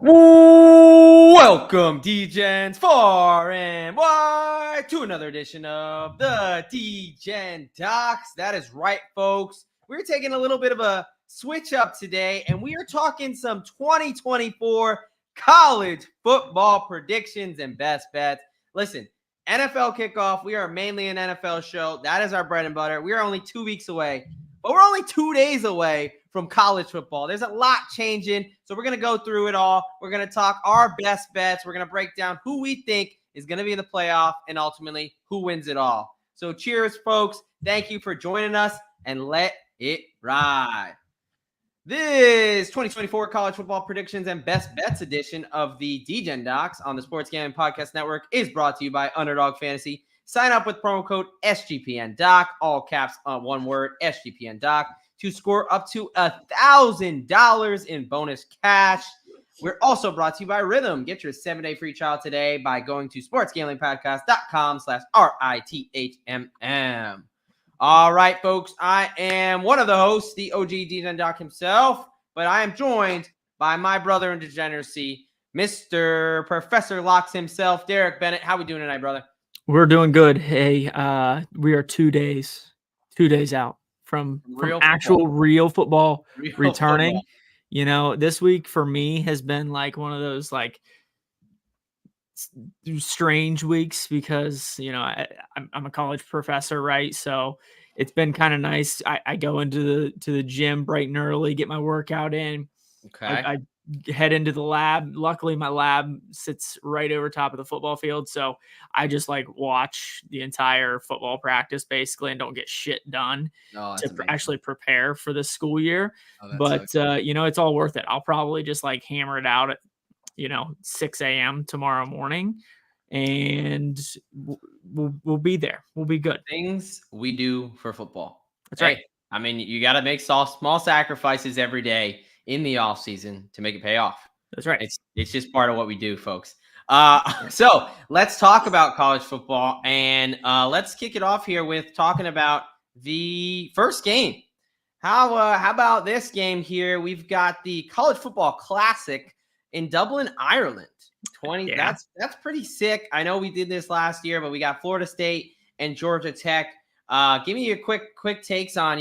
Welcome, Degens, far and wide, to another edition of the Degen Docs. That is right, folks. We're taking a little bit of a switch up today, and we are talking some 2024 college football predictions and best bets. Listen, NFL kickoff, we are mainly an NFL show. That is our bread and butter. We are only 2 weeks away, but we're only 2 days away from college football. There's a lot changing, so we're going to go through it all. We're going to talk our best bets. We're going to break down who we think is going to be in the playoff and ultimately who wins it all. So cheers, folks. Thank you for joining us, and let it ride. This 2024 College Football Predictions and Best Bets edition of the Degen Docs on the Sports Gambling Podcast Network is brought to you by Underdog Fantasy. Sign up with promo code SGPNDOC, all caps on one word, SGPNDOC, to score up to $1,000 in bonus cash. We're also brought to you by Rhythm. Get your 7-day free trial today by going to sportsgamblingpodcast.com/RITHMM. All right, folks, I am one of the hosts, the OG Degen Doc himself, but I am joined by my brother in degeneracy, Mr. Professor Locks himself, Derek Bennett. How we doing tonight, brother? We're doing good. Hey, we are 2 days out from actual real football returning. Football. You know, this week for me has been like one of those like strange weeks because, you know, I'm a college professor, right? So it's been kind of nice. I go into the gym bright and early, get my workout in. Okay. I head into the lab. Luckily, my lab sits right over top of the football field. So I just like watch the entire football practice basically and don't get shit done actually prepare for the school year. But, you know, it's all worth it. I'll probably just like hammer it out at, 6 a.m. tomorrow morning and we'll be there. We'll be good. Things we do for football. That's right. I mean, you got to make small sacrifices every day in the off season to make it pay off. That's right. It's just part of what we do, folks. So let's talk about college football, and let's kick it off here with talking about the first game. How about this game here? We've got the College Football Classic in Dublin, Ireland. That's pretty sick. I know we did this last year, but we got Florida State and Georgia Tech. Give me your quick takes on,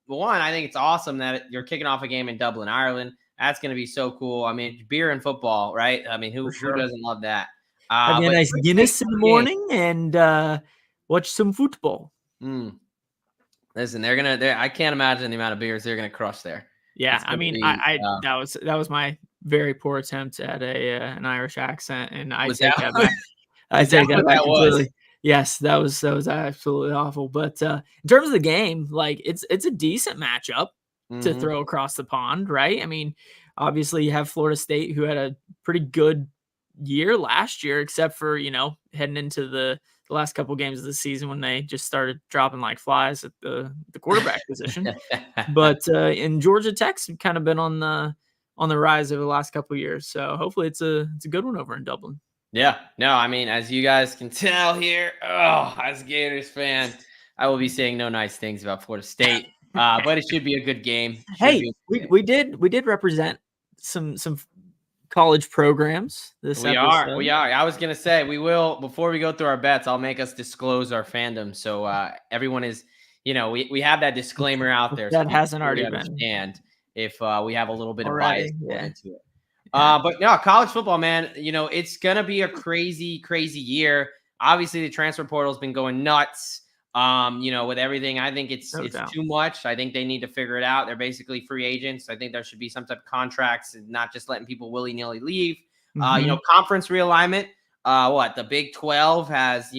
one, I think it's awesome that you're kicking off a game in Dublin, Ireland. That's going to be so cool. I mean, beer and football, right? I mean, who doesn't love that? Have a nice Guinness in the morning and watch some football. Listen, I can't imagine the amount of beers they're going to crush there. Yeah, I mean, that was my very poor attempt at an Irish accent, and I take that back. I take that back completely. Yes, that was absolutely awful. But in terms of the game, like it's a decent matchup to throw across the pond, right? I mean, obviously you have Florida State who had a pretty good year last year, except for, heading into the last couple games of the season when they just started dropping like flies at the quarterback position. But in Georgia Tech's kind of been on the rise over the last couple of years. So hopefully it's a good one over in Dublin. Yeah, no, I mean, as you guys can tell here, as a Gators fan, I will be saying no nice things about Florida State, but it should be a good game. We did represent some college programs this episode. We are. I was going to say we will, before we go through our bets, I'll make us disclose our fandom. So everyone is, we have that disclaimer out there. That hasn't already been. And if we have a little bit of bias into it. But no, college football, man, it's going to be a crazy, crazy year. Obviously, the transfer portal has been going nuts. With everything, I think it's too much. I think they need to figure it out. They're basically free agents. I think there should be some type of contracts and not just letting people willy-nilly leave. Conference realignment. The Big 12 has,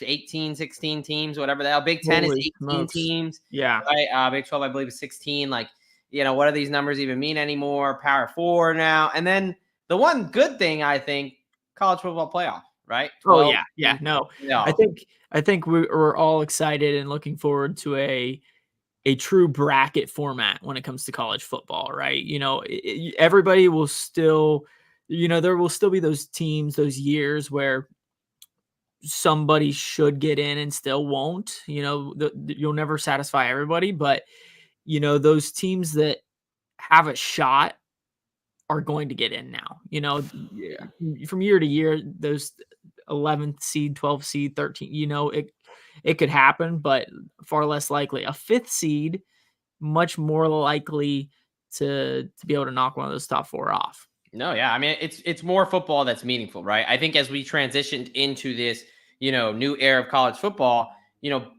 18, 16 teams, whatever the hell. Big 10 is 18 teams. Yeah. Right. Big 12, I believe, is 16. Like, what do these numbers even mean anymore? Power 4 now. And then the one good thing, I think, college football playoff, right? 12, no. I think we're all excited and looking forward to a true bracket format when it comes to college football, right? Everybody will still, there will still be those teams, those years where somebody should get in and still won't. You'll never satisfy everybody, but those teams that have a shot are going to get in now. You know, Yeah. from year to year, those 11th seed, 12th seed, 13, you know, it could happen, but far less likely. A 5th seed, much more likely to be able to knock one of those top 4 off. No, yeah. I mean, it's more football that's meaningful, right? I think as we transitioned into this, new era of college football,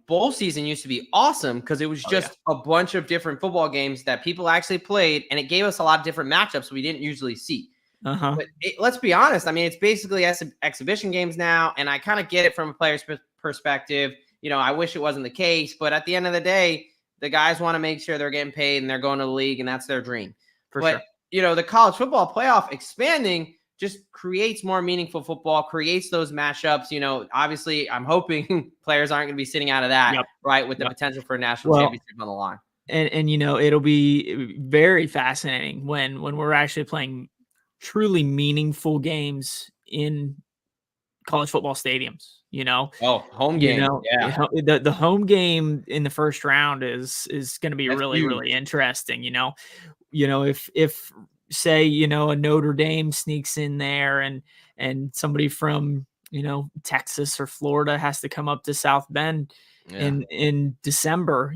bowl season used to be awesome because it was just a bunch of different football games that people actually played, and it gave us a lot of different matchups we didn't usually see. Uh-huh. But let's be honest. I mean, it's basically exhibition games now, and I kind of get it from a player's perspective. I wish it wasn't the case, but at the end of the day, the guys want to make sure they're getting paid and they're going to the league, and that's their dream. For sure. The college football playoff expanding just creates more meaningful football, creates those matchups. Obviously, I'm hoping players aren't going to be sitting out of that, right, with the potential for a national championship on the line. And it'll be very fascinating when we're actually playing truly meaningful games in college football stadiums. Home game. The home game in the first round is going to be really huge. Really interesting. If say a Notre Dame sneaks in there and somebody from Texas or Florida has to come up to South Bend in December,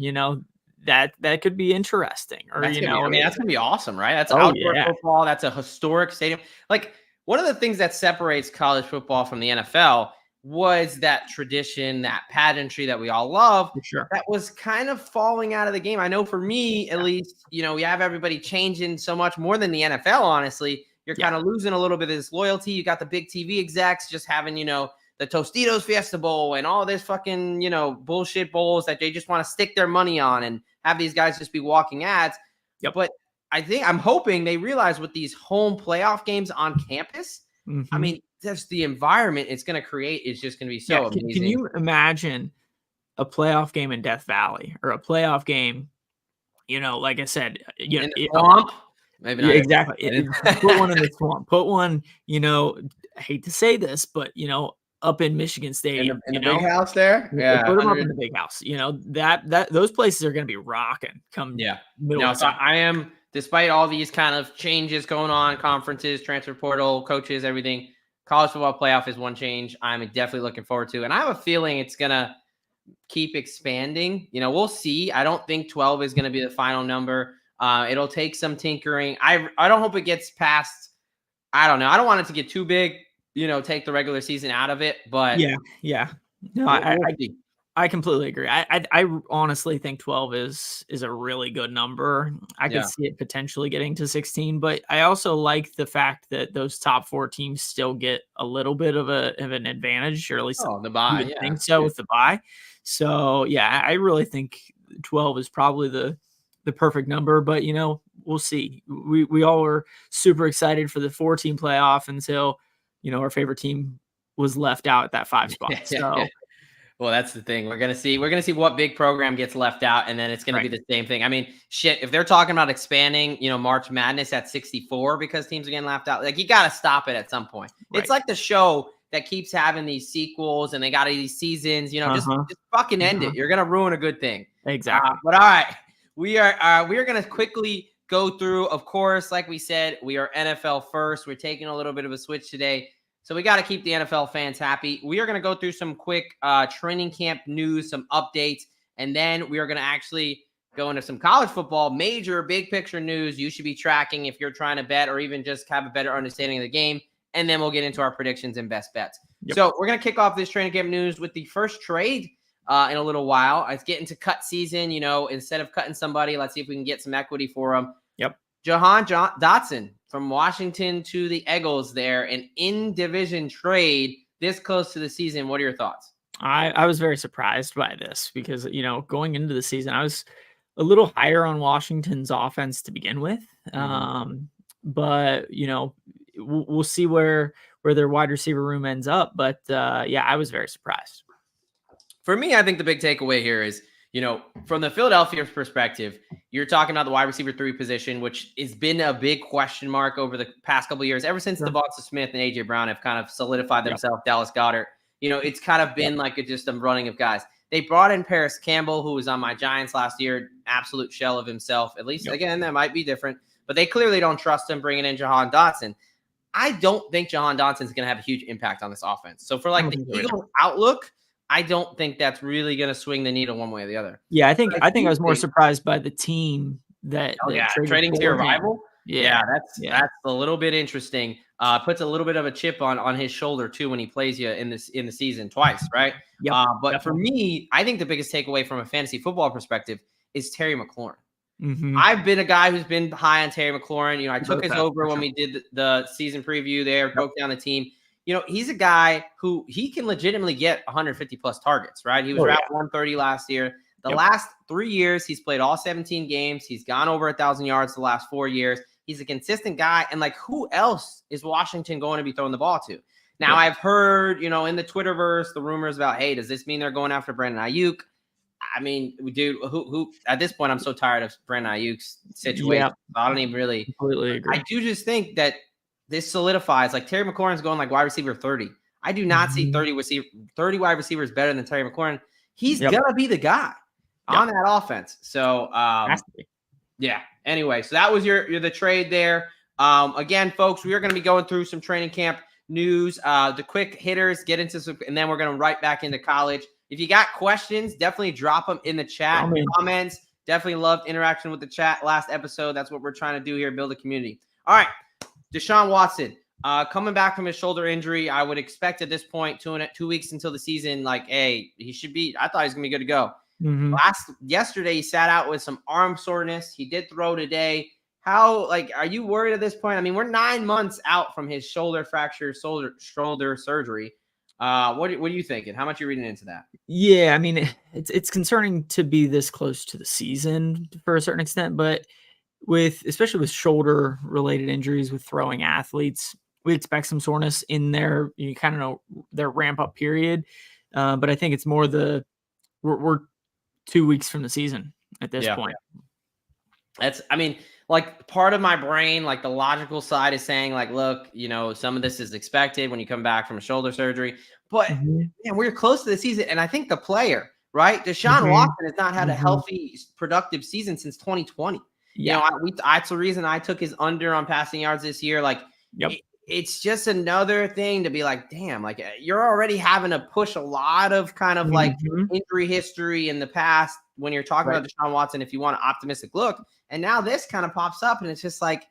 that could be interesting. Or that's gonna be awesome, right? That's outdoor football. That's a historic stadium. Like, one of the things that separates college football from the NFL was that tradition, that pageantry that we all love. For sure. That was kind of falling out of the game. I know for me, at least, we have everybody changing so much more than the NFL, honestly. You're kind of losing a little bit of this loyalty. You got the big TV execs just having, the Tostitos Fiesta Bowl and all this fucking, bullshit bowls that they just want to stick their money on and have these guys just be walking ads. But I'm hoping they realize with these home playoff games on campus, I mean, just the environment it's going to create is just going to be so amazing. Can you imagine a playoff game in Death Valley or a playoff game, like I said, in the swamp? Maybe not. Exactly. Put one in the swamp. Put one, I hate to say this, but, up in Michigan Stadium. In the big house there? Yeah. Put them up in the big house. That those places are going to be rocking come middle of summer. I am, despite all these kind of changes going on, conferences, transfer portal, coaches, everything, college football playoff is one change I'm definitely looking forward to. And I have a feeling it's going to keep expanding. We'll see. I don't think 12 is going to be the final number. It'll take some tinkering. I don't hope it gets past, I don't know. I don't want it to get too big, take the regular season out of it. But yeah. No, I completely agree. I honestly think 12 is a really good number. I could see it potentially getting to 16, but I also like the fact that those top 4 teams still get a little bit of an advantage, or at least the bye. I think so with the bye. So I really think 12 is probably the perfect number, but we'll see. We all were super excited for the 4-team playoff until our favorite team was left out at that 5 spot. So. Well, that's the thing. We're gonna see what big program gets left out, and then it's gonna be the same thing. I mean, shit, if they're talking about expanding, March Madness at 64 because teams are getting left out, like, you gotta stop it at some point. Right. It's like the show that keeps having these sequels and they got these seasons, just fucking end it. You're gonna ruin a good thing. Exactly. But all right, we are gonna quickly go through. Of course, like we said, we are NFL first. We're taking a little bit of a switch today. So we got to keep the NFL fans happy. We are going to go through some quick training camp news, some updates, and then we are going to actually go into some college football, major big picture news you should be tracking if you're trying to bet or even just have a better understanding of the game. And then we'll get into our predictions and best bets. Yep. So we're going to kick off this training camp news with the first trade in a little while. It's getting to cut season. Instead of cutting somebody, let's see if we can get some equity for them. Yep. Jahan Dotson from Washington to the Eagles there, an in-division trade this close to the season. What are your thoughts? I was very surprised by this because, going into the season, I was a little higher on Washington's offense to begin with. But, we'll see where their wide receiver room ends up. But, I was very surprised. For me, I think the big takeaway here is, from the Philadelphia perspective, you're talking about the wide receiver 3 position, which has been a big question mark over the past couple of years, ever since Devonta Smith and A.J. Brown have kind of solidified themselves, Dallas Goedert. It's kind of been like just a running of guys. They brought in Paris Campbell, who was on my Giants last year, absolute shell of himself. At least, again, that might be different. but they clearly don't trust him bringing in Jahan Dotson. I don't think Jahan Dotson is going to have a huge impact on this offense. So for like the Eagles outlook, I don't think that's really going to swing the needle one way or the other. Yeah, I think I was more surprised by the team that trading to your rival. Yeah, that's a little bit interesting. Puts a little bit of a chip on his shoulder too when he plays you in the season twice, right? Yep, but definitely. For me, I think the biggest takeaway from a fantasy football perspective is Terry McLaurin. Mm-hmm. I've been a guy who's been high on Terry McLaurin. You know, I took his over when we did the season preview there, broke down the team. You know, he's a guy who he can legitimately get 150 plus targets, right? He was around 130 last year. The last 3 years, he's played all 17 games. He's gone over 1,000 yards the last 4 years. He's a consistent guy. And like, who else is Washington going to be throwing the ball to? Now, I've heard, you know, in the Twitterverse, the rumors about, hey, does this mean they're going after Brandon Ayuk? I mean, dude, who at this point, I'm so tired of Brandon Ayuk's situation. Yeah. I don't even really completely agree. I do just think that this solidifies, like Terry McLaurin's going like wide receiver 30. I do not see 30 wide receivers better than Terry McLaurin. He's going to be the guy on that offense. So, yeah. Anyway, so that was your the trade there. Again, folks, we are going to be going through some training camp news, the quick hitters, get into some, and then we're going to right back into college. If you got questions, definitely drop them in the chat comments. Definitely loved interaction with the chat last episode. That's what we're trying to do here, build a community. All right, Deshaun Watson, coming back from his shoulder injury. I would expect at this point, 2 weeks until the season, like, hey, he should be. I thought he was gonna be good to go. Mm-hmm. Yesterday, he sat out with some arm soreness. He did throw today. How, like, are you worried at this point? I mean, we're 9 months out from his shoulder fracture, shoulder surgery. What are you thinking? How much are you reading into that? Yeah, I mean, it's concerning to be this close to the season for a certain extent, but especially with shoulder related injuries with throwing athletes, we expect some soreness in their, you kind of know, their ramp up period. But I think it's more we're 2 weeks from the season at this point. I mean, like, part of my brain, like the logical side is saying, like, look, you know, some of this is expected when you come back from a shoulder surgery, but we're close to the season. And I think the player, right? Deshaun Watson has not had a healthy, productive season since 2020. Yeah. You know, that's the reason I took his under on passing yards this year. Like, it's just another thing to be like, damn, like, you're already having to push a lot of kind of like injury history in the past when you're talking about Deshaun Watson, if you want an optimistic look. And now this kind of pops up, and it's just like,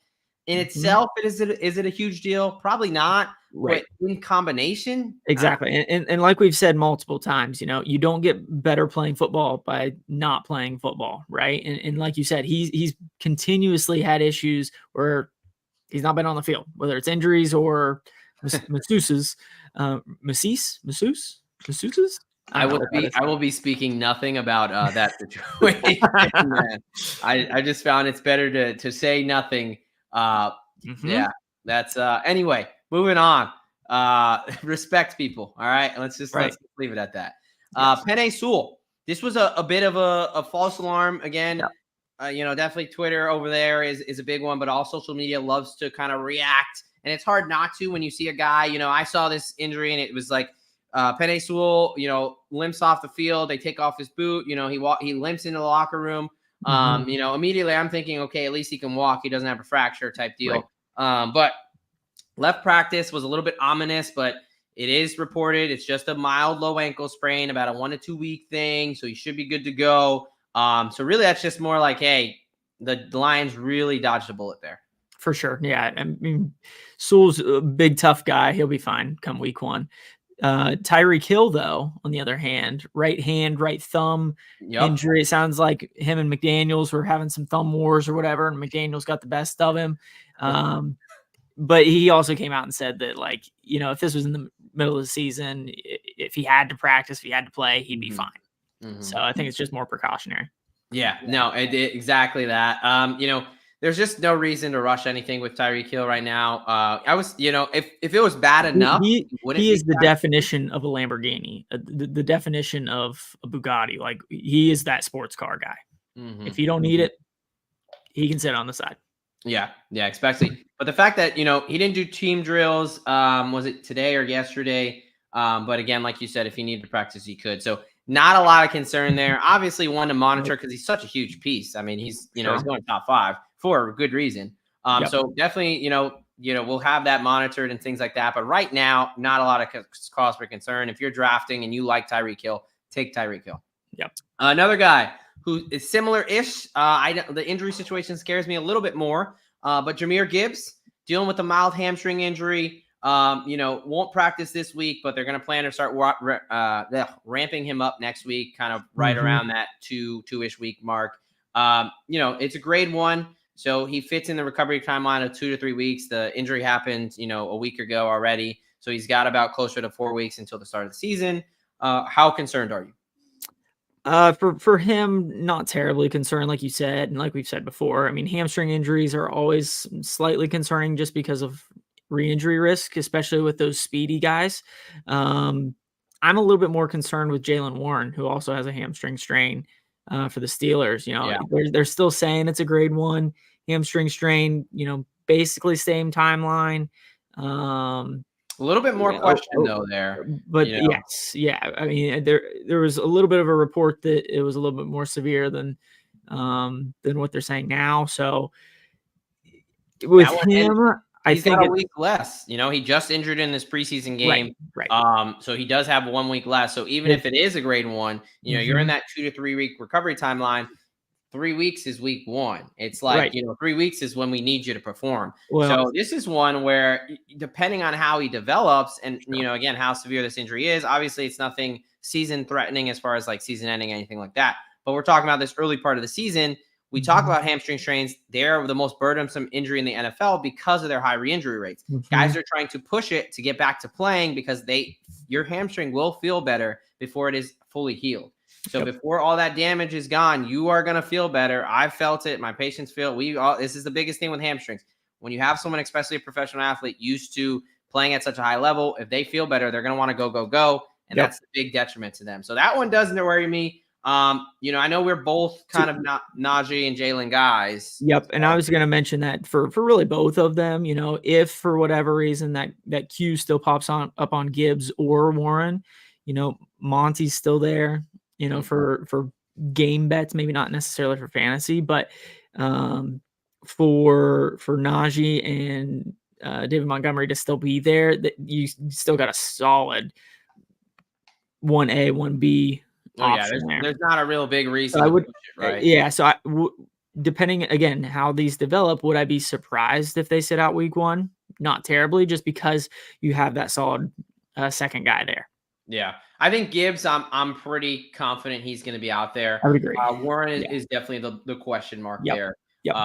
in itself, is it a huge deal? Probably not. Right. But in combination. Exactly. And like we've said multiple times, you know, you don't get better playing football by not playing football. Right. And like you said, he's continuously had issues where he's not been on the field, whether it's injuries or masseuses. I will be speaking nothing about that situation. I just found it's better to say nothing. Yeah, that's anyway, moving on. Respect people. All right. Let's leave it at that. Penei Sewell. This was a bit of a false alarm again. You know, definitely Twitter over there is a big one, but all social media loves to kind of react. And it's hard not to when you see a guy. You know, I saw this injury and it was like, Penei Sewell, you know, limps off the field. They take off his boot. You know, he limps into the locker room. You know, immediately I'm thinking, okay, at least he can walk. He doesn't have a fracture type deal. Right. But left practice was a little bit ominous, but it is reported it's just a mild low ankle sprain, about a 1 to 2 week thing. So he should be good to go. So really that's just more like, hey, the Lions really dodged a bullet there. For sure. Yeah. I mean, Sewell's a big, tough guy. He'll be fine come week 1. Tyreek Hill, though, on the other hand, right hand, right thumb injury. It sounds like him and McDaniels were having some thumb wars or whatever, and McDaniels got the best of him. But he also came out and said that, like, you know, if this was in the middle of the season, if he had to practice, if he had to play, he'd be fine. So I think it's just more precautionary. Yeah, no, exactly that. You know, there's just no reason to rush anything with Tyreek Hill right now. I was, you know, if it was bad enough, he is the definition of a Lamborghini, the definition of a Bugatti. Like, he is that sports car guy. If you don't need it, he can sit on the side. Yeah, especially. But the fact that, you know, he didn't do team drills, was it today or yesterday? But again, like you said, if he needed to practice, he could. So not a lot of concern there. Obviously, one to monitor because he's such a huge piece. I mean, he's, you know, he's going top 5 for a good reason. So definitely, we'll have that monitored and things like that. But right now, not a lot of cause for concern. If you're drafting and you like Tyreek Hill, take Tyreek Hill. Yep. Another guy who is similar-ish. The injury situation scares me a little bit more. But Jahmyr Gibbs dealing with a mild hamstring injury. Won't practice this week, but they're going to plan to start ramping him up next week, kind of right around that two-ish week mark. It's a grade 1, so he fits in the recovery timeline of 2 to 3 weeks. The injury happened, a week ago already, so he's got about closer to 4 weeks until the start of the season. How concerned are you? For him, not terribly concerned, like you said, and like we've said before. I mean, hamstring injuries are always slightly concerning just because of re-injury risk, especially with those speedy guys. I'm a little bit more concerned with Jaylen Warren, who also has a hamstring strain for the Steelers. They're still saying it's a grade 1 hamstring strain. Basically same timeline. A little bit more question though there, but yes, yeah. I mean, there was a little bit of a report that it was a little bit more severe than what they're saying now. So with him, I think got a week less. He just injured in this preseason game, right. So he does have 1 week less. So even if it is a grade 1, you're in that 2 to 3 week recovery timeline. 3 weeks is week 1. It's like, 3 weeks is when we need you to perform. So this is one where, depending on how he develops and, again, how severe this injury is, obviously it's nothing season threatening as far as like season ending, anything like that. But we're talking about this early part of the season. We talk about hamstring strains. They're the most burdensome injury in the NFL because of their high re-injury rates. Guys are trying to push it to get back to playing because your hamstring will feel better before it is fully healed. So before all that damage is gone, you are going to feel better. I've felt it. My patients feel this is the biggest thing with hamstrings. When you have someone, especially a professional athlete, used to playing at such a high level, if they feel better, they're going to want to go. And that's the big detriment to them. So that one doesn't worry me. I know we're both kind of Najee and Jalen guys. Yep. And I was going to mention that for really both of them, if for whatever reason that Q still pops up on Gibbs or Warren, Monty's still there. For game bets, maybe not necessarily for fantasy, but for Najee and David Montgomery to still be there, that you still got a solid 1A, 1B option there. There's not a real big reason to push it, right? Yeah, so depending, again, how these develop, would I be surprised if they sit out week 1? Not terribly, just because you have that solid second guy there. Yeah, I think Gibbs, I'm pretty confident he's going to be out there. I would agree. Warren is definitely the question mark there. Yep.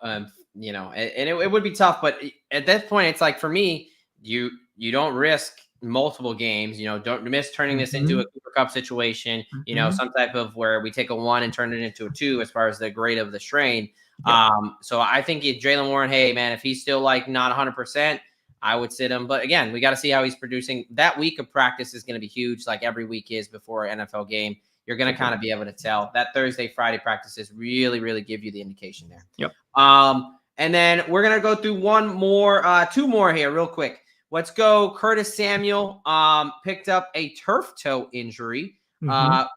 And it would be tough, but at this point, it's like, for me, you don't risk multiple games. Don't miss turning this into a Cooper Kupp situation. Some type of where we take a 1 and turn it into a 2 as far as the grade of the strain. So I think if Jaylen Warren, hey man, if he's still like not 100%. I would sit him. But again, we got to see how he's producing. That week of practice is going to be huge, like every week is before an NFL game. You're going to kind of be able to tell. That Thursday, Friday practices really, really give you the indication there. Yep. And then we're going to go through two more here real quick. Let's go. Curtis Samuel picked up a turf toe injury,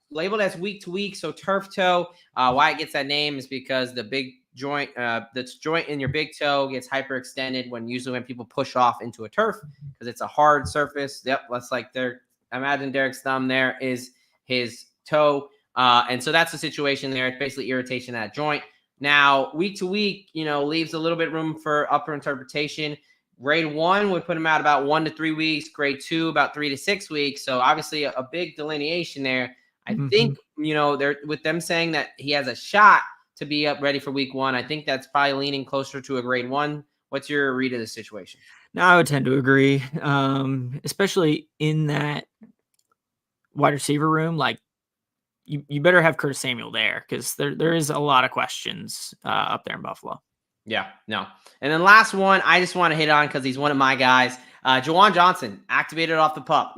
labeled as week to week. So turf toe, why it gets that name is because the big joint, that's joint in your big toe gets hyperextended when people push off into a turf because it's a hard surface. Yep, that's like imagine Derek's thumb there is his toe. And so that's the situation there. It's basically irritation at that joint. Now, week to week, leaves a little bit room for upper interpretation. Grade 1 would put him out about 1 to 3 weeks. Grade 2, about 3 to 6 weeks. So obviously a big delineation there. I think, they're with them saying that he has a shot to be up ready for week 1. I think that's probably leaning closer to a grade 1. What's your read of the situation? No, I would tend to agree, especially in that wide receiver room. Like you better have Curtis Samuel there because there is a lot of questions up there in Buffalo. Yeah, no. And then last one, I just want to hit on because he's one of my guys. Juwan Johnson activated off the pup.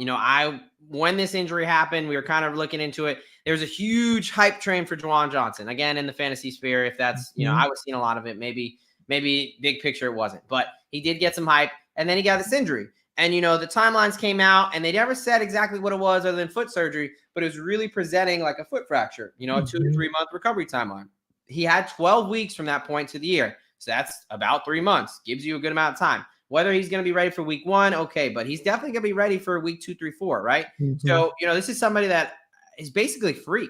When this injury happened, we were kind of looking into it. There was a huge hype train for Juwan Johnson. Again, in the fantasy sphere, if that's, I was seeing a lot of it. Maybe big picture it wasn't. But he did get some hype, and then he got this injury. And, the timelines came out, and they never said exactly what it was other than foot surgery, but it was really presenting like a foot fracture, a 2 to 3 month recovery timeline. He had 12 weeks from that point to the year. So that's about 3 months. Gives you a good amount of time. Whether he's going to be ready for week 1, okay, but he's definitely going to be ready for week 2, 3, 4, right? So, this is somebody that is basically free.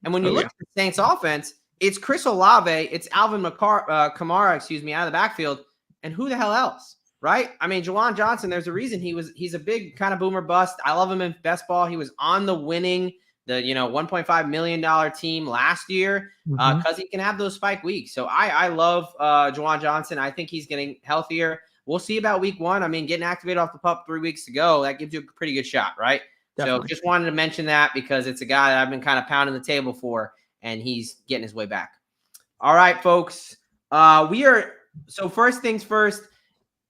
And when you look at the Saints offense, it's Chris Olave, it's Alvin Kamara, out of the backfield, and who the hell else, right? I mean, Juwan Johnson, there's a reason he's a big kind of boomer bust. I love him in best ball. He was on the winning, $1.5 million team last year because he can have those spike weeks. So I love Juwan Johnson. I think he's getting healthier. We'll see about week 1. I mean, getting activated off the pup 3 weeks to go, that gives you a pretty good shot, right? Definitely. So just wanted to mention that because it's a guy that I've been kind of pounding the table for, and he's getting his way back. All right, folks. So first things first,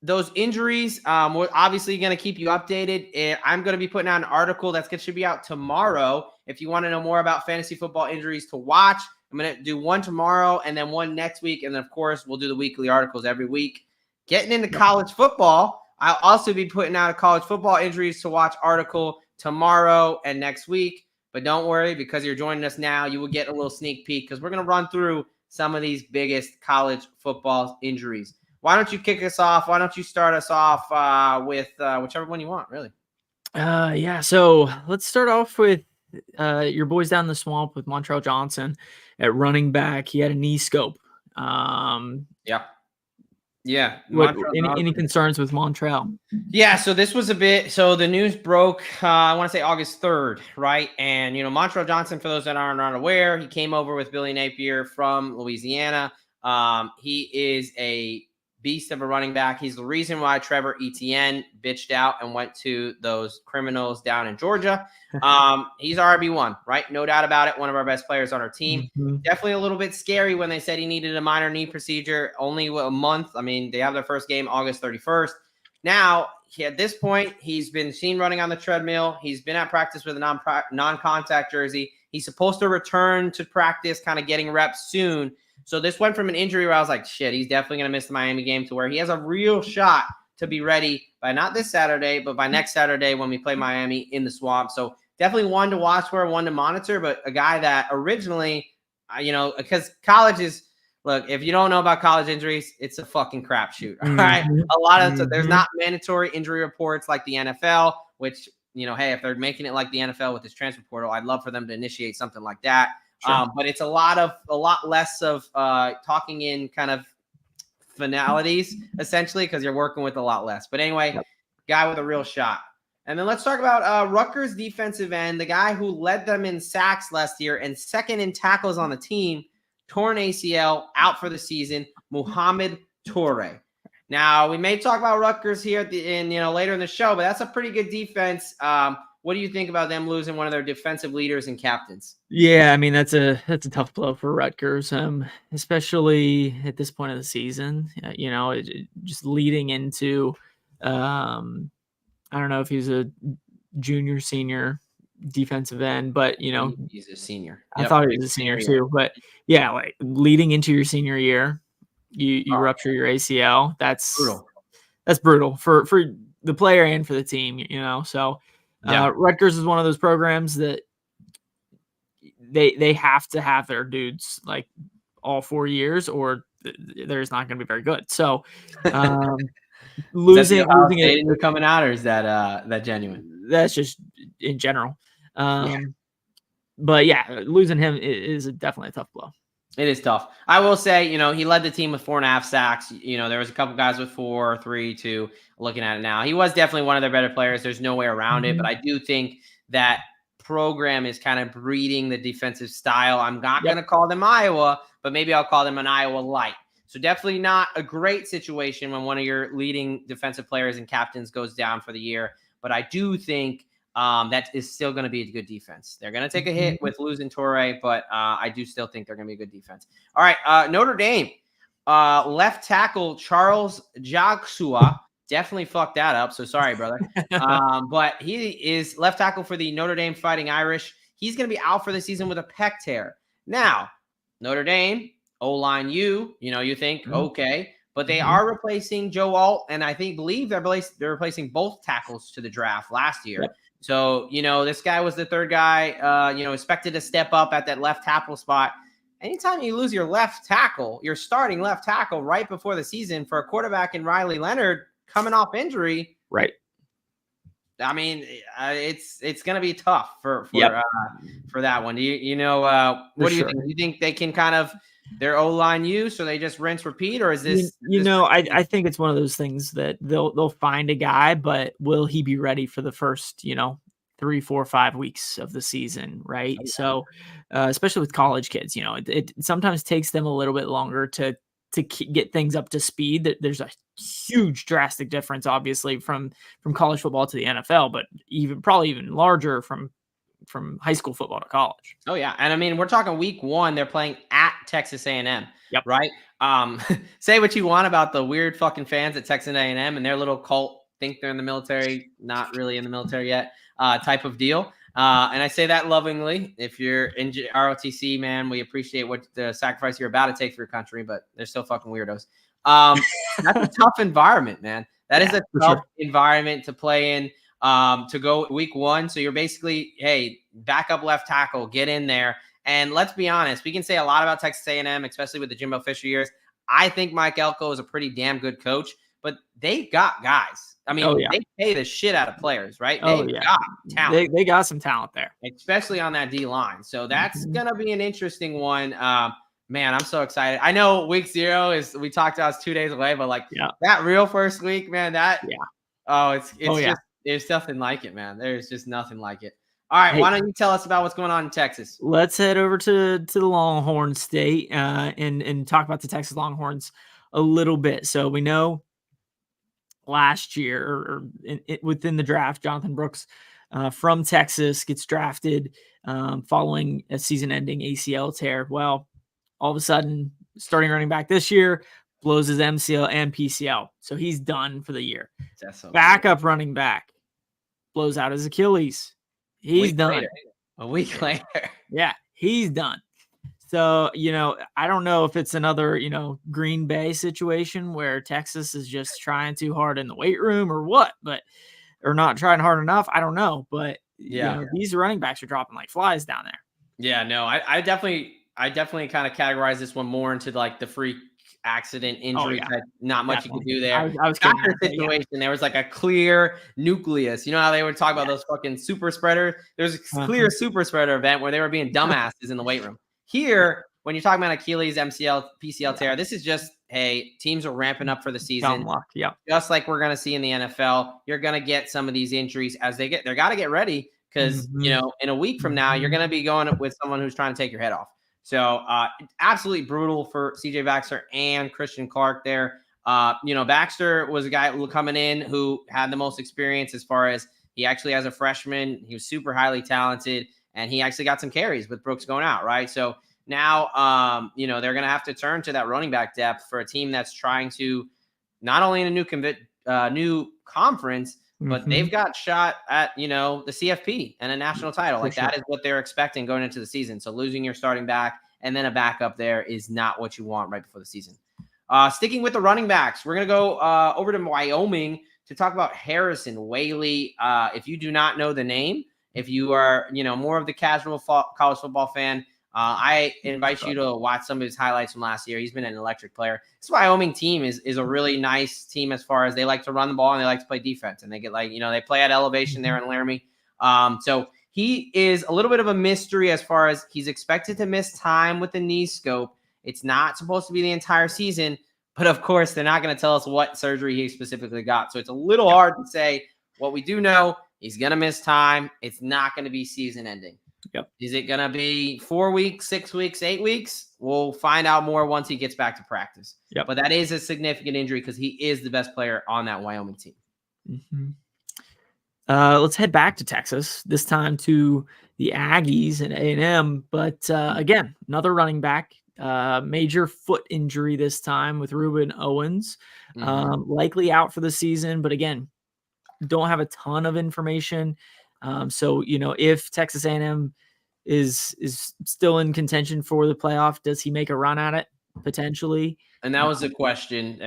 those injuries, we're obviously going to keep you updated. I'm going to be putting out an article should be out tomorrow. If you want to know more about fantasy football injuries to watch, I'm going to do one tomorrow and then one next week. And then, of course, we'll do the weekly articles every week. Getting into college football, I'll also be putting out a college football injuries to watch article tomorrow and next week. But don't worry, because you're joining us now, you will get a little sneak peek because we're going to run through some of these biggest college football injuries. Why don't you kick us off? Why don't you start us off with whichever one you want, really? Yeah. So let's start off with your boys down in the swamp with Montrell Johnson at running back. He had a knee scope. Yeah. Any concerns with Montrell? Yeah, so this was so the news broke, I want to say August 3rd, right? And, Montrell Johnson, for those that aren't aware, he came over with Billy Napier from Louisiana. He is a beast of a running back. He's the reason why Trevor Etienne bitched out and went to those criminals down in Georgia. He's RB1, right? No doubt about it. One of our best players on our team. Definitely a little bit scary when they said he needed a minor knee procedure. Only a month. I mean, they have their first game August 31st. Now, at this point, he's been seen running on the treadmill. He's been at practice with a non-contact jersey. He's supposed to return to practice, kind of getting reps soon. So this went from an injury where I was like, shit, he's definitely going to miss the Miami game, to where he has a real shot to be ready by not this Saturday, but by next Saturday when we play Miami in the swamp. So definitely one to watch for, one to monitor, but a guy that originally, because college is, look, if you don't know about college injuries, it's a fucking crapshoot. All right. A lot of there's not mandatory injury reports like the NFL, which, hey, if they're making it like the NFL with this transfer portal, I'd love for them to initiate something like that. Sure. But it's a lot less of talking in kind of finalities, essentially, because you're working with a lot less. But anyway, guy with a real shot. And then let's talk about Rutgers defensive end, the guy who led them in sacks last year and second in tackles on the team, torn ACL, out for the season, Muhammad Toure. Now, we may talk about Rutgers here later in the show, but that's a pretty good defense. What do you think about them losing one of their defensive leaders and captains? Yeah, I mean, that's a tough blow for Rutgers, especially at this point of the season. Just leading into, I don't know if he's a junior, senior defensive end, but he's a senior. I thought he was a senior too. But yeah, like leading into your senior year, you rupture your ACL. That's brutal. That's brutal for the player and for the team. So. Rutgers is one of those programs that they have to have their dudes like all 4 years, or there's not going to be very good. So losing it coming out, or is that genuine? That's just in general. But yeah, losing him is definitely a tough blow. It is tough. I will say, he led the team with 4.5 sacks. There was a couple guys with 4, 3, 2. Looking at it now, he was definitely one of their better players. There's no way around it. But I do think that program is kind of breeding the defensive style. I'm not going to call them Iowa, but maybe I'll call them an Iowa light. So definitely not a great situation when one of your leading defensive players and captains goes down for the year. But I do think that is still going to be a good defense. They're going to take a hit with losing Toure, but I do still think they're going to be a good defense. All right, Notre Dame, left tackle Charles Jagsua. Definitely fucked that up, so sorry, brother. But he is left tackle for the Notre Dame Fighting Irish. He's going to be out for the season with a pec tear. Now, Notre Dame, O-line you think, okay. But they are replacing Joe Alt, and I believe they're replacing both tackles to the draft last year. Yep. So, this guy was the third guy, expected to step up at that left tackle spot. anytime you lose your left tackle, your starting left tackle right before the season for a quarterback in Riley Leonard coming off injury, right? I mean, it's going to be tough for that one. Do you know what do you think? Do you think they can kind of their O-line use, or they just rinse repeat, or is this I think it's one of those things that they'll find a guy, but will he be ready for the first 3, 4, 5 weeks of the season, right? Okay. So especially with college kids, it sometimes takes them a little bit longer to get things up to speed. That there's a huge drastic difference, obviously, from college football to the NFL, but probably even larger from high school football to college. Oh yeah, and I mean, we're talking week 1. They're playing at Texas A&M. Yep. Right. Say what you want about the weird fucking fans at Texas A&M and their little cult, think they're in the military, not really in the military yet, type of deal. And I say that lovingly. If you're in ROTC, man, we appreciate what the sacrifice you're about to take for your country, but they're still fucking weirdos. That's a tough environment, man. That is a tough environment to play in. To go week 1. So you're basically, hey, backup left tackle, get in there. And let's be honest, we can say a lot about Texas A&M, especially with the Jimbo Fisher years. I think Mike Elko is a pretty damn good coach, but they got guys. I mean, they pay the shit out of players, right? They got talent. They got some talent there, especially on that D line. So that's going to be an interesting one. Man, I'm so excited. I know week 0 we talked about it's 2 days away, but that real first week, man, there's nothing like it, man. There's just nothing like it. All right, why don't you tell us about what's going on in Texas? Let's head over to the Longhorn State and talk about the Texas Longhorns a little bit. So we know last year or within the draft, Jonathan Brooks from Texas gets drafted following a season-ending ACL tear. Well, all of a sudden, starting running back this year, blows his MCL and PCL. So he's done for the year. Backup running back blows out his Achilles. He's done. A week later. Yeah, he's done. So, I don't know if it's another, Green Bay situation where Texas is just trying too hard in the weight room or what, or not trying hard enough. I don't know. But, these running backs are dropping like flies down there. Yeah, no, I definitely kind of categorize this one more into like the freak accident injury type. Not much you could do there. I was kidding. Situation. There was like a clear nucleus. You know how they would talk about those fucking super spreaders? There's a clear super spreader event where they were being dumbasses in the weight room. Here, when you're talking about Achilles, MCL, PCL tear, this is just, hey, teams are ramping up for the season. Just like we're going to see in the NFL, you're going to get some of these injuries as they got to get ready because, in a week from now, you're going to be going with someone who's trying to take your head off. So absolutely brutal for CJ Baxter and Christian Clark there. Baxter was a guy coming in who had the most experience as far as he actually as a freshman, he was super highly talented and he actually got some carries with Brooks going out. Right. So now, they're going to have to turn to that running back depth for a team that's trying to not only in a new conference, but they've got shot at, the CFP and a national title. That is what they're expecting going into the season. So losing your starting back and then a backup there is not what you want right before the season. Sticking with the running backs, we're going to go over to Wyoming to talk about Harrison Whaley. If you do not know the name, if you are, more of the casual college football fan, I invite you to watch some of his highlights from last year. He's been an electric player. This Wyoming team is a really nice team as far as they like to run the ball and they like to play defense. And they get they play at elevation there in Laramie. So he is a little bit of a mystery as far as he's expected to miss time with the knee scope. It's not supposed to be the entire season, but of course they're not going to tell us what surgery he specifically got. So it's a little hard to say. What we do know, he's going to miss time. It's not going to be season ending. Yep. Is it going to be 4 weeks, 6 weeks, 8 weeks? We'll find out more once he gets back to practice. Yep. But that is a significant injury because he is the best player on that Wyoming team. Let's head back to Texas, this time to the Aggies and A&M. But again, another running back, major foot injury this time with Ruben Owens, likely out for the season. But again, don't have a ton of information. So, if Texas A&M is still in contention for the playoff, does he make a run at it potentially? And that was the question,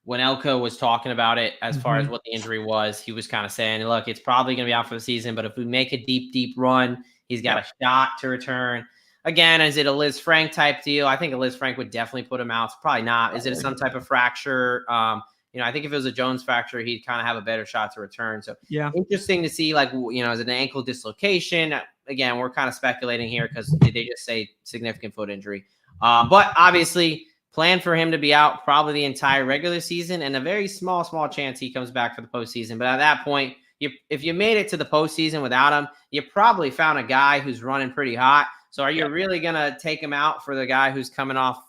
when Elko was talking about it, as far as what the injury was, he was kind of saying, look, it's probably going to be out for the season, but if we make a deep, deep run, he's got a shot to return. again, is it a Liz Frank type deal? I think a Liz Frank would definitely put him out. It's probably not. Is it some type of fracture? I think if it was a Jones fracture, he'd kind of have a better shot to return. So yeah, interesting to see, like, is it an ankle dislocation? Again, we're kind of speculating here because they just say significant foot injury. But obviously, plan for him to be out probably the entire regular season, and a very small chance he comes back for the postseason. But at that point, if you made it to the postseason without him, you probably found a guy who's running pretty hot. So are you really going to take him out for the guy who's coming off,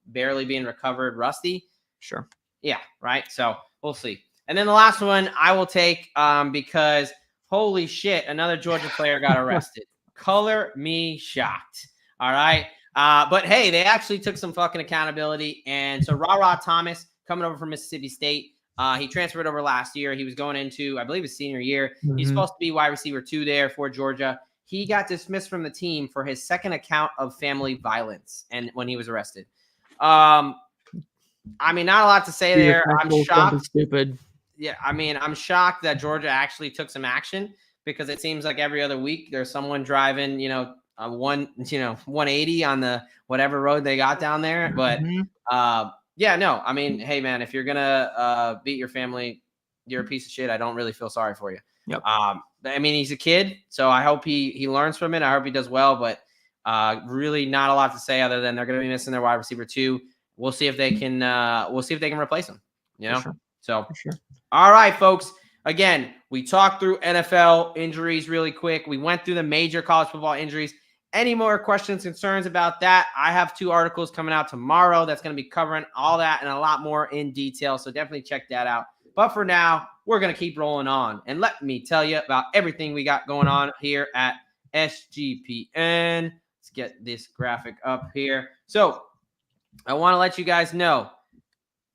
barely being recovered, rusty? Sure. Yeah, right. So we'll see. And then the last one I will take because holy shit, another Georgia player got arrested. Color me shocked. All right. But hey, they actually took some fucking accountability. And so Ra Thomas coming over from Mississippi State. He transferred over last year. He was going into, I believe, his senior year. Mm-hmm. He's supposed to be wide receiver 2 there for Georgia. He got dismissed from the team for his second account of family violence and when he was arrested. Not a lot to say there. I'm shocked. Stupid. Yeah, I'm shocked that Georgia actually took some action because it seems like every other week there's someone driving, 180 on the whatever road they got down there. But hey man, if you're gonna beat your family, you're a piece of shit. I don't really feel sorry for you. Yep. He's a kid, so I hope he learns from it. I hope he does well, but really not a lot to say other than they're going to be missing their wide receiver 2. We'll see if they can. We'll see if they can replace him. Sure. So, all right, folks. Again, we talked through NFL injuries really quick. We went through the major college football injuries. Any more questions, concerns about that? I have 2 articles coming out tomorrow that's going to be covering all that and a lot more in detail. So definitely check that out. But for now, we're going to keep rolling on. And let me tell you about everything we got going on here at SGPN. Let's get this graphic up here. So I want to let you guys know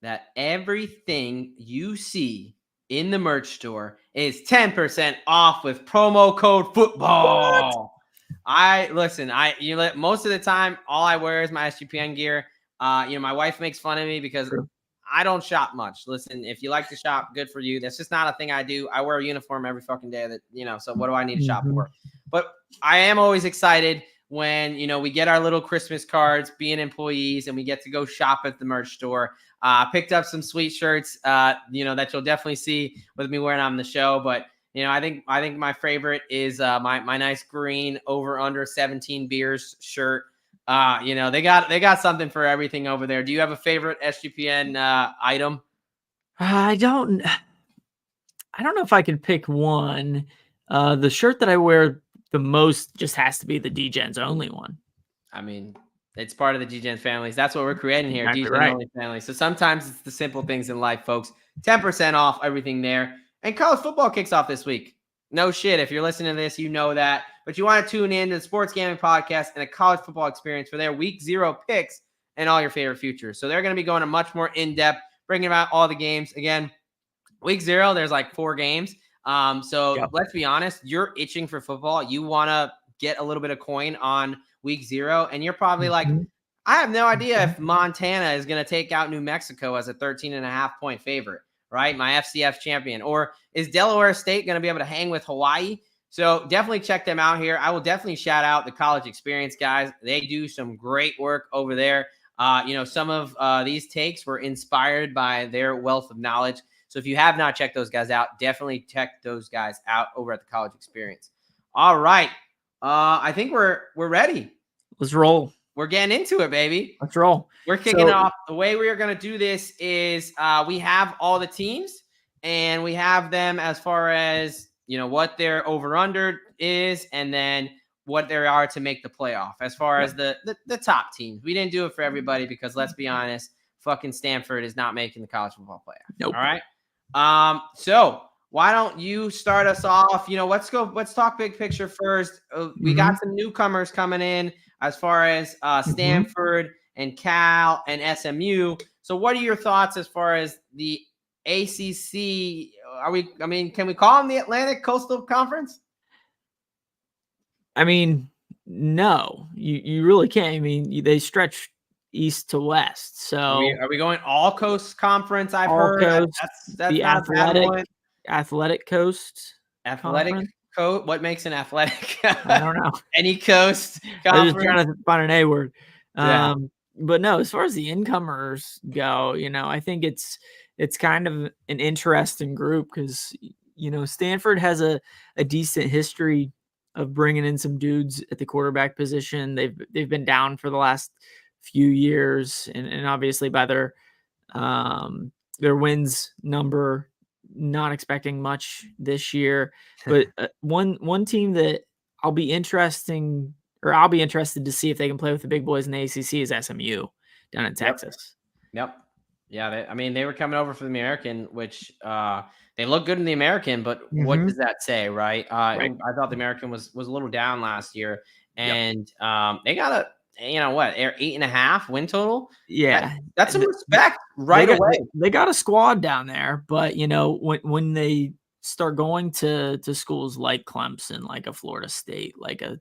that everything you see in the merch store is 10% off with promo code football. Most of the time, all I wear is my SGPN gear. My wife makes fun of me because I don't shop much. Listen, if you like to shop, good for you. That's just not a thing I do. I wear a uniform every fucking day so what do I need to shop for? But I am always excited when, we get our little Christmas cards being employees and we get to go shop at the merch store. Picked up some sweet shirts, that you'll definitely see with me wearing on the show. But, I think my favorite is my nice green over under 17 beers shirt. They got something for everything over there. Do you have a favorite SGPN item? I don't know if I can pick one. The shirt that I wear the most just has to be the Degen's only one. It's part of the Degen families. That's what we're creating here. Exactly Degen only family. So sometimes it's the simple things in life, folks. 10% off everything there. And college football kicks off this week. No shit. If you're listening to this, you know that. But you want to tune in to the Sports Gambling Podcast and a college football experience for their week 0 picks and all your favorite futures. So they're going to be going a much more in-depth, bringing about all the games. Again, week 0, there's like 4 games. Let's be honest, you're itching for football. You want to get a little bit of coin on week 0. And you're probably like, I have no idea if Montana is going to take out New Mexico as a 13.5-point favorite, right? My FCS champion. Or is Delaware State going to be able to hang with Hawaii? So definitely check them out here. I will definitely shout out the college experience guys. They do some great work over there. Some of these takes were inspired by their wealth of knowledge. So if you have not checked those guys out, definitely check those guys out over at the college experience. All right. I think we're ready. Let's roll. We're getting into it, baby. Let's roll. We're kicking off. The way we are going to do this is we have all the teams and we have them as far as, what their over-under is and then what there are to make the playoff as far as the top teams. We didn't do it for everybody because let's be honest, fucking Stanford is not making the college football playoff. Nope. All right. So why don't you start us off? Let's talk big picture first. We got some newcomers coming in as far as Stanford and Cal and SMU. So what are your thoughts as far as the ACC? Can we call them the Atlantic Coastal Conference? No, you really can't. They stretch east to west. So are we going all coast conference? I've all heard coast, that's the not athletic coast. Athletic. Conference. What makes an athletic? I don't know. Any coast I was just conference? trying to find an A word. Yeah. But no, as far as the incomers go, I think it's kind of an interesting group because Stanford has a decent history of bringing in some dudes at the quarterback position. They've been down for the last few years, and obviously by their wins number, not expecting much this year. But one team that I'll be interested to see if they can play with the big boys in the ACC is SMU down in Texas. Yep. Yeah. They were coming over for the American, which they look good in the American, but what does that say, right? Right. I thought the American was a little down last year, and they got 8.5 win total. Yeah, that's some respect away. They got a squad down there, but when they start going to schools like Clemson, like a Florida State, like a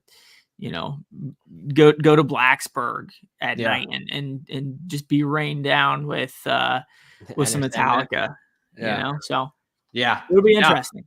go to Blacksburg at night and just be rained down with some Metallica, so it'll be interesting.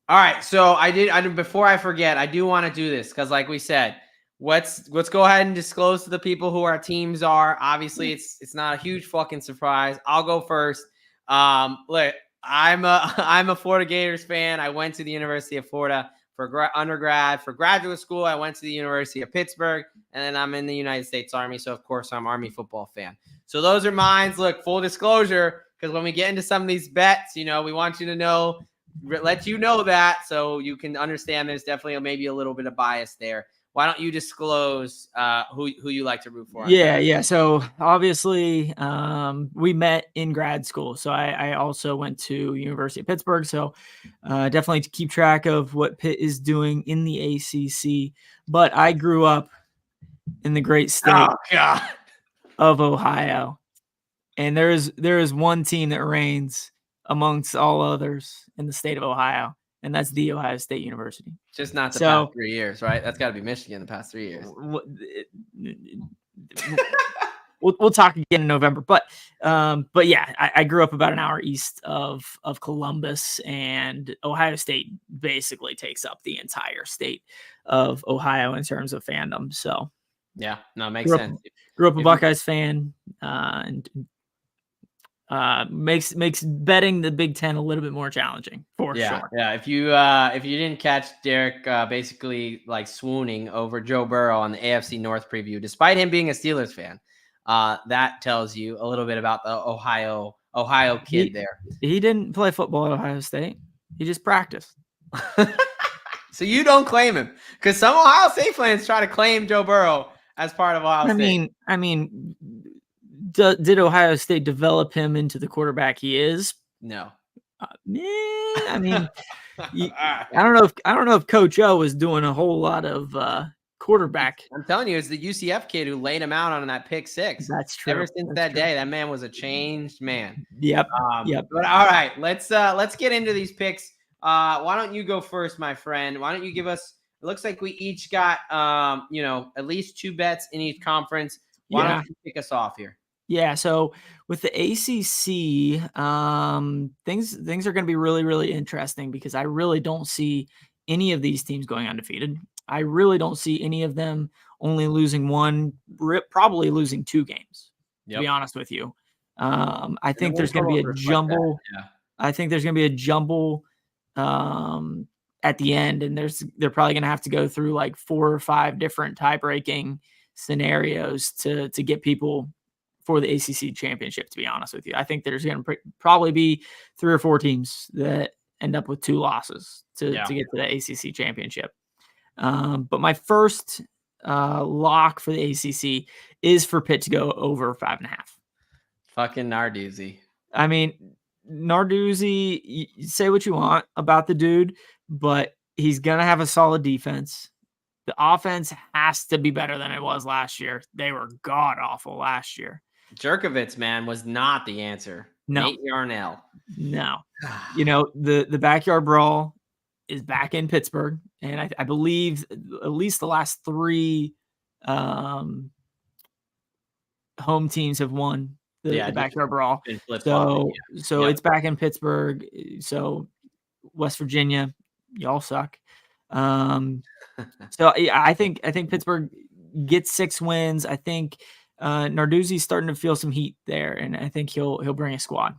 All right, so I before I forget, I do want to do this because, like we said, let's go ahead and disclose to the people who our teams are. Obviously, it's not a huge fucking surprise. I'll go first. Look, I'm a Florida Gators fan. I went to the University of Florida for undergrad. For graduate school, I went to the University of Pittsburgh, and then I'm in the United States Army. So, of course, I'm Army football fan. So those are mine. Look, full disclosure, because when we get into some of these bets, we want you to know, let you know that so you can understand there's definitely maybe a little bit of bias there. Why don't you disclose who you like to root for? Yeah. So obviously, we met in grad school. So I also went to University of Pittsburgh. So definitely to keep track of what Pitt is doing in the ACC. But I grew up in the great state of Ohio, and there is one team that reigns amongst all others in the state of Ohio, and that's the Ohio State University. Just not the past 3 years, right? That's got to be Michigan the past 3 years. We'll talk again in November, but yeah, I grew up about an hour east of Columbus, and Ohio State basically takes up the entire state of Ohio in terms of fandom. So yeah, no, it makes sense. Grew up a Buckeyes fan, and makes betting the Big Ten a little bit more challenging for sure. Yeah. If you didn't catch Derek basically like swooning over Joe Burrow on the AFC North preview, despite him being a Steelers fan, that tells you a little bit about the Ohio kid there. He didn't play football at Ohio State. He just practiced. So you don't claim him, because some Ohio State fans try to claim Joe Burrow as part of Ohio State. I mean. Did Ohio State develop him into the quarterback he is? No. I mean, I don't know if Coach O was doing a whole lot of quarterback. I'm telling you, it's the UCF kid who laid him out on that pick six. That's true. Ever since that day, that man was a changed man. Yep. But all right, let's get into these picks. Why don't you go first, my friend? Why don't you give us? It looks like we each got at least 2 bets in each conference. Why don't you kick us off here? Yeah, so with the ACC, things are going to be really, really interesting because I really don't see any of these teams going undefeated. I really don't see any of them only losing one, probably losing 2 games, to be honest with you. I think there's going to be a jumble. I think there's going to be a jumble at the end, and they're probably going to have to go through like 4 or 5 different tie-breaking scenarios to get people for the ACC championship, to be honest with you. I think there's going to probably be 3 or 4 teams that end up with 2 losses to get to the ACC championship. But my first lock for the ACC is for Pitt to go over 5.5. Fucking Narduzzi. I mean, Narduzzi, you say what you want about the dude, but he's going to have a solid defense. The offense has to be better than it was last year. They were god-awful last year. Jerkovitz, man, was not the answer. No. Nate Yarnell. No. The backyard brawl is back in Pittsburgh, and I believe at least the last 3 home teams have won the backyard brawl. So it's back in Pittsburgh. So West Virginia, y'all suck. So yeah, I think Pittsburgh gets 6 wins. I think Narduzzi's starting to feel some heat there, and I think he'll bring a squad.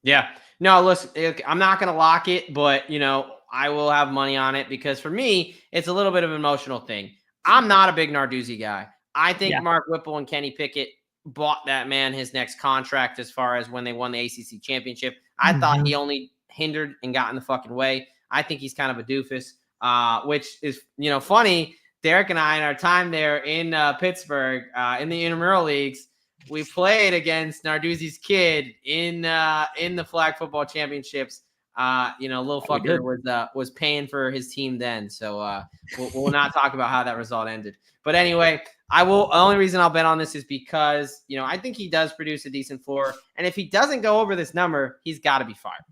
Yeah. No, listen, I'm not going to lock it, but I will have money on it because for me, it's a little bit of an emotional thing. I'm not a big Narduzzi guy. I think Mark Whipple and Kenny Pickett bought that man his next contract as far as when they won the ACC championship. I thought he only hindered and got in the fucking way. I think he's kind of a doofus, which is, funny. Derek and I, in our time there in Pittsburgh, in the intramural leagues, we played against Narduzzi's kid in the flag football championships. Little fucker was paying for his team then. So we'll not talk about how that result ended. But anyway, the only reason I'll bet on this is because, I think he does produce a decent floor. And if he doesn't go over this number, he's got to be fired.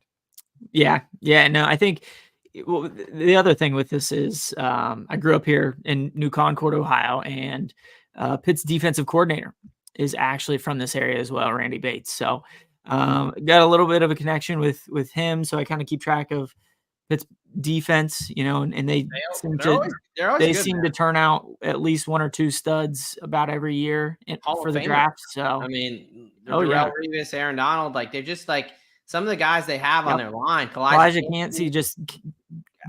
Yeah. No, I think the other thing with this is I grew up here in New Concord, Ohio, and Pitt's defensive coordinator is actually from this area as well, Randy Bates. So got a little bit of a connection with him. So I kind of keep track of Pitt's defense, and they seem to turn out at least 1 or 2 studs about every year for the draft. So I mean, Revis, Aaron Donald, they're just some of the guys they have on their line. Elijah Cansey just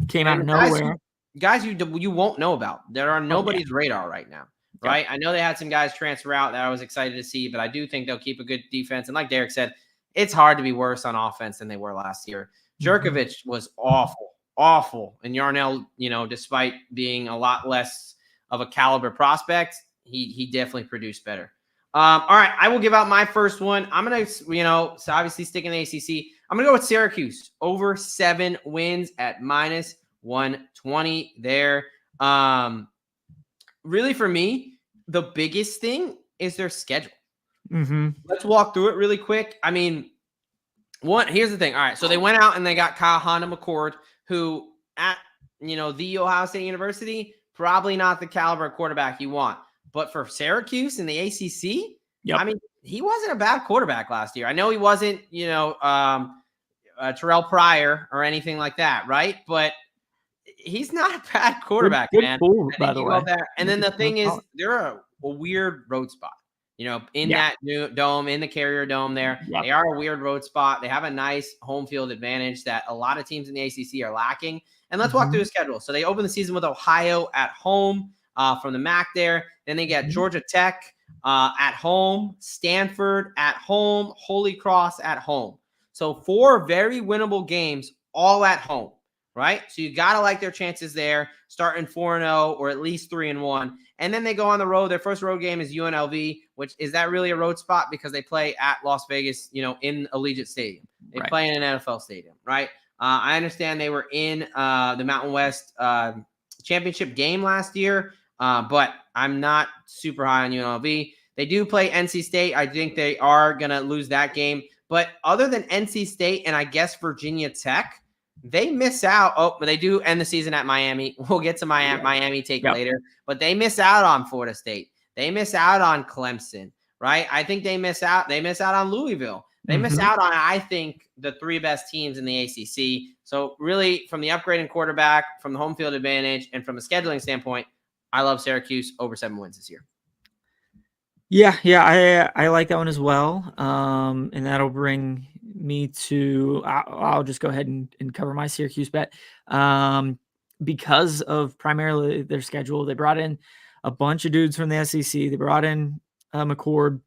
came out of nowhere. Guys you won't know about. They're on nobody's radar right now. Right. I know they had some guys transfer out that I was excited to see, but I do think they'll keep a good defense. And like Derek said, it's hard to be worse on offense than they were last year. Jerkovich was awful. And Yarnell, despite being a lot less of a caliber prospect, he definitely produced better. All right. I will give out my first one. I'm going to, so obviously sticking in the ACC. I'm going to go with Syracuse over 7 wins at -120 there. Really, for me, the biggest thing is their schedule. Let's walk through it really quick. I mean, here's the thing. All right, so they went out and they got Kyle Honda McCord, who at the Ohio State University, probably not the caliber of quarterback you want. But for Syracuse in the ACC, I mean, he wasn't a bad quarterback last year. I know he wasn't, Terrell Pryor or anything like that, right? But he's not a bad quarterback, man. Pool, by the way. And then the thing is, they're a weird road spot. In that new dome, in the Carrier Dome there. They are a weird road spot. They have a nice home field advantage that a lot of teams in the ACC are lacking. And let's walk through the schedule. So they open the season with Ohio at home from the MAC there. Then they get Georgia Tech at home, Stanford at home, Holy Cross at home. So 4 very winnable games all at home. Right? So you got to like their chances there, starting 4-0 or at least 3-1. And then they go on the road. Their first road game is UNLV, which is that really a road spot because they play at Las Vegas, in Allegiant Stadium. They play in an NFL stadium, right? I understand they were in the Mountain West championship game last year, but I'm not super high on UNLV. They do play NC State. I think they are going to lose that game. But other than NC State and I guess Virginia Tech, they miss out. Oh, but they do end the season at Miami. We'll get to Miami take later. But they miss out on Florida State. They miss out on Clemson, right? I think they miss out. They miss out on Louisville. They miss out on, I think, the 3 best teams in the ACC. So really, from the upgrading quarterback, from the home field advantage, and from a scheduling standpoint, I love Syracuse over 7 wins this year. Yeah, I like that one as well. And that'll bring me to I'll just go ahead and cover my Syracuse bet. Because of primarily their schedule, they brought in a bunch of dudes from the SEC. They brought in McCord.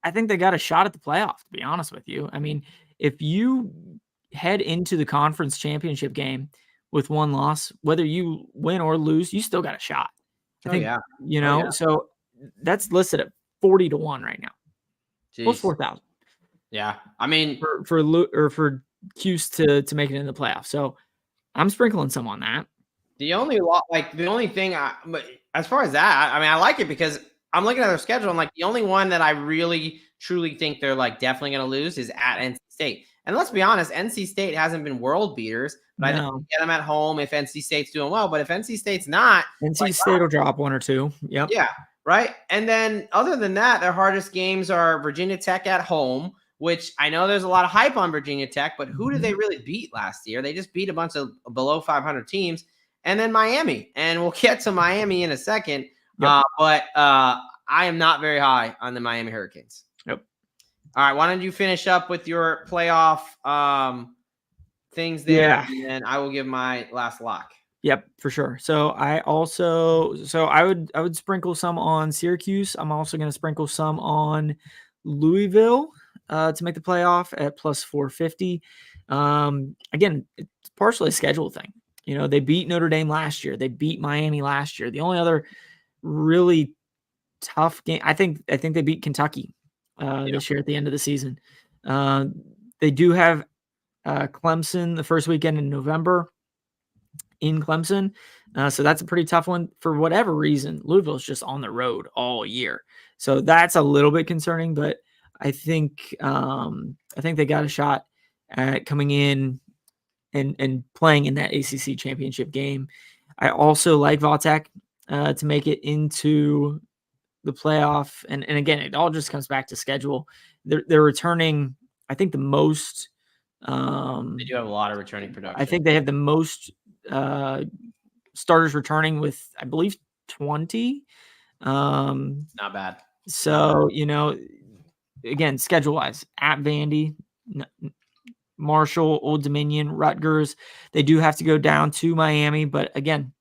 I think they got a shot at the playoff, to be honest with you. I mean, if you head into the conference championship game with 1 loss, whether you win or lose, you still got a shot. I think, so that's listed at 40-1 right now. Plus 4,000. Yeah. I mean, for Cuse to make it in the playoffs. So I'm sprinkling some on that. The only thing as far as that, I mean, I like it because I'm looking at their schedule. I'm like, the only one that I really truly think they're definitely going to lose is at NC State. And let's be honest, NC State hasn't been world beaters, but I think get them at home if NC State's doing well. But if NC State's not, NC State will drop 1 or 2. Yep. Yeah. Right. And then other than that, their hardest games are Virginia Tech at home, which I know there's a lot of hype on Virginia Tech, but who did they really beat last year? They just beat a bunch of below 500 teams, and then Miami. And we'll get to Miami in a second. Yep. But I am not very high on the Miami Hurricanes. Yep. All right. Why don't you finish up with your playoff things there, and then I will give my last lock. Yep, for sure. So I would sprinkle some on Syracuse. I'm also going to sprinkle some on Louisville to make the playoff at plus 450. Again, it's partially a schedule thing. You know, they beat Notre Dame last year. They beat Miami last year. The only other really tough game, I think they beat Kentucky this year at the end of the season. They do have Clemson the first weekend in November in Clemson. So that's a pretty tough one. For whatever reason, Louisville's just on the road all year. So that's a little bit concerning, but I think they got a shot at coming in and playing in that ACC championship game. I also like Vatek to make it into the playoff. And again, it all just comes back to schedule. They're returning, I think, the most. They do have a lot of returning production. I think they have the most starters returning with, I believe, 20. Not bad. So, you know, again, schedule-wise, at Vandy, Marshall, Old Dominion, Rutgers, they do have to go down to Miami. But again,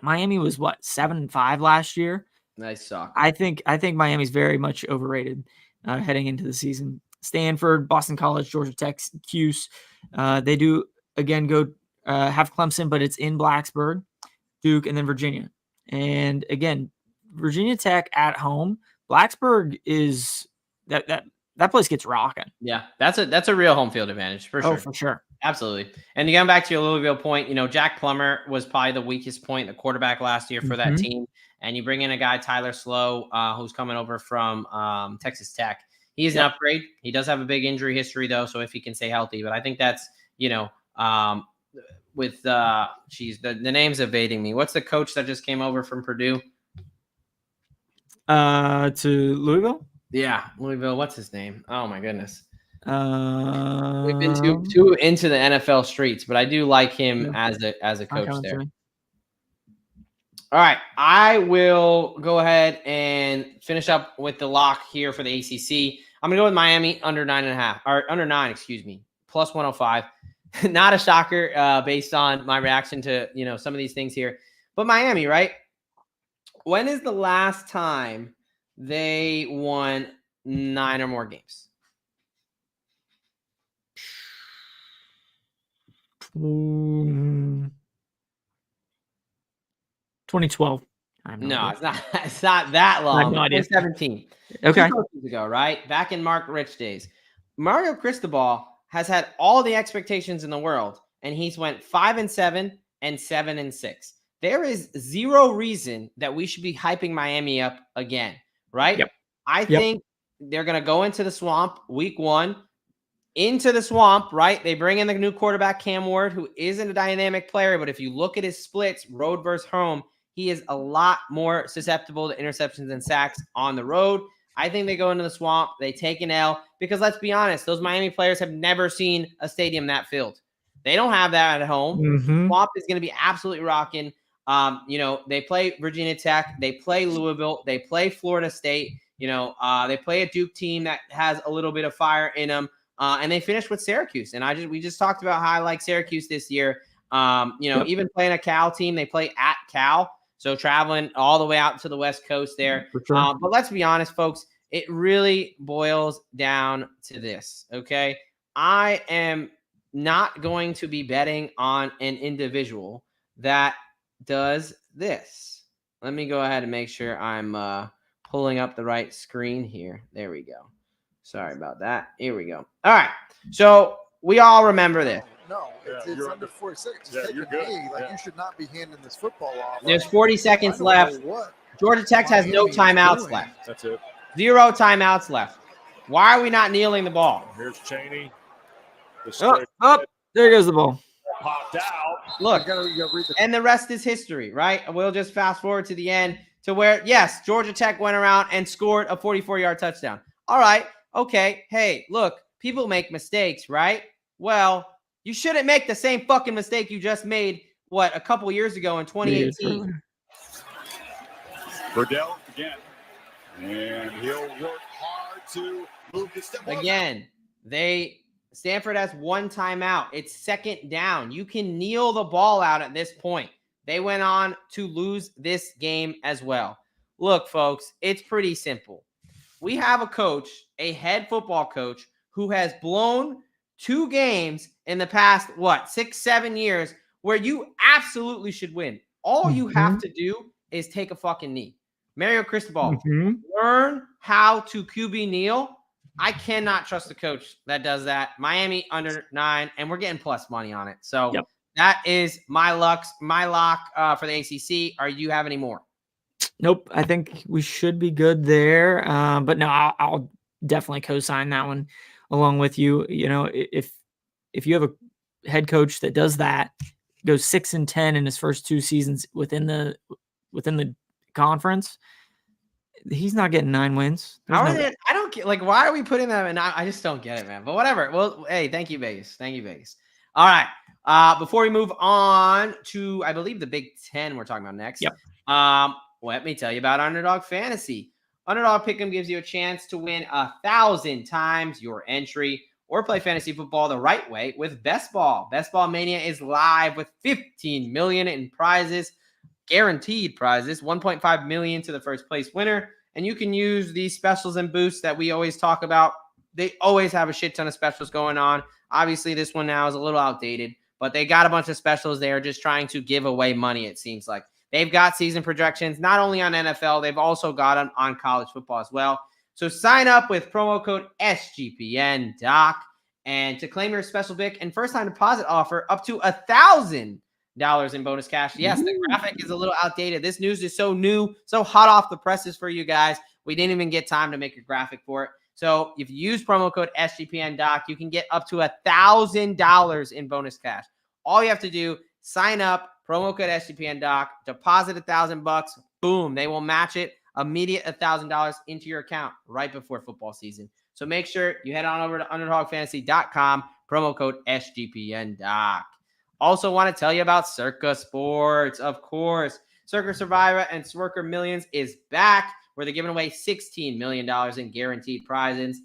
Miami was 7-5 last year. Nice suck. I think Miami's very much overrated heading into the season. Stanford, Boston College, Georgia Tech, Cuse. They do again go have Clemson, but it's in Blacksburg, Duke, and then Virginia. And again, Virginia Tech at home. Blacksburg is that place gets rocking. Yeah, that's a real home field advantage for sure. Oh, for sure. Absolutely. And to get back to your Louisville point, you know, Jack Plummer was probably the weakest point, the quarterback last year for that team. And you bring in a guy, Tyler Slow, who's coming over from Texas Tech. He is an upgrade. He does have a big injury history, though, so if he can stay healthy. But I think that's, you know, with the name's evading me. What's the coach that just came over from Purdue? To Louisville? Yeah, Louisville. What's his name? Oh, my goodness. We've been too into the NFL streets, but I do like him as a coach there. All right, I will go ahead and finish up with the lock here for the ACC. I'm gonna go with Miami under 9.5 or under 9, excuse me, plus 105. Not a shocker based on my reaction to some of these things here, but Miami, right? When is the last time they won 9 or more games? 2012. No, it's not. It's not that long. I have no idea. 2017. Okay. 2 coaches ago, right? Back in Mark Rich days. Mario Cristobal has had all the expectations in the world, and he's went 5-7 and 7-6. There is zero reason that we should be hyping Miami up again, right? Yep. I think they're going to go into the swamp week 1. Into the swamp, right? They bring in the new quarterback, Cam Ward, who isn't a dynamic player, but if you look at his splits, road versus home, he is a lot more susceptible to interceptions and sacks on the road. I think they go into the swamp. They take an L because let's be honest, those Miami players have never seen a stadium that filled. They don't have that at home. Swamp is going to be absolutely rocking. They play Virginia Tech. They play Louisville. They play Florida State. They play a Duke team that has a little bit of fire in them. And they finished with Syracuse. And we just talked about how I like Syracuse this year. Even playing a Cal team, they play at Cal. So traveling all the way out to the West Coast there. Sure. But let's be honest, folks, it really boils down to this, okay? I am not going to be betting on an individual that does this. Let me go ahead and make sure I'm pulling up the right screen here. There we go. Sorry about that. Here we go. All right. So we all remember this. No, it's under 4 seconds. Just take a knee. You should not be handing this football off. There's 40 seconds left. Georgia Tech has no timeouts left. That's it. 0 timeouts left. Why are we not kneeling the ball? Here's Chaney. There goes the ball. Popped out. Look, and the rest is history, right? We'll just fast forward to the end to where, yes, Georgia Tech went around and scored a 44-yard touchdown. All right. Okay, hey, look, people make mistakes, right? Well, you shouldn't make the same fucking mistake you just made, a couple years ago in 2018. Riddell again. And he'll work hard to move the step. Again, Stanford has one timeout. It's second down. You can kneel the ball out at this point. They went on to lose this game as well. Look, folks, it's pretty simple. We have a coach, a head football coach, who has blown 2 games in the past, 6-7 years, where you absolutely should win. All you have to do is take a fucking knee. Mario Cristobal, learn how to QB kneel. I cannot trust the coach that does that. Miami under 9, and we're getting plus money on it. So that is my lock for the ACC. Are you have any more? Nope. I think we should be good there. But no, I'll definitely co-sign that one along with you. You know, if you have a head coach that does that, goes 6-10 in his first 2 seasons within the conference, he's not getting 9 wins. I don't get, why are we putting them in? I just don't get it, man. But whatever. Well, hey, thank you, Vegas. Thank you, Vegas. All right. Before we move on to, I believe, the Big Ten we're talking about next. Yep. Let me tell you about Underdog Fantasy. Underdog Pick'em gives you a chance to win 1,000 times your entry or play fantasy football the right way with Best Ball. Best Ball Mania is live with $15 million in prizes, guaranteed prizes, $1.5 million to the first place winner. And you can use these specials and boosts that we always talk about. They always have a shit ton of specials going on. Obviously, this one now is a little outdated, but they got a bunch of specials. They are just trying to give away money, it seems like. They've got season projections, not only on NFL, they've also got them on college football as well. So sign up with promo code SGPNDOC and to claim your special pick and first-time deposit offer up to $1,000 in bonus cash. Yes, the graphic is a little outdated. This news is so new, so hot off the presses for you guys. We didn't even get time to make a graphic for it. So if you use promo code SGPNDOC, you can get up to $1,000 in bonus cash. All you have to do, sign up, promo code SGPNDOC, deposit $1,000. Boom, they will match it, immediate $1,000 into your account right before football season. So make sure you head on over to underdogfantasy.com, promo code SGPNDOC. Also want to tell you about Circa Sports, of course. Circa Survivor and Circa Millions is back, where they're giving away $16 million in guaranteed prizes.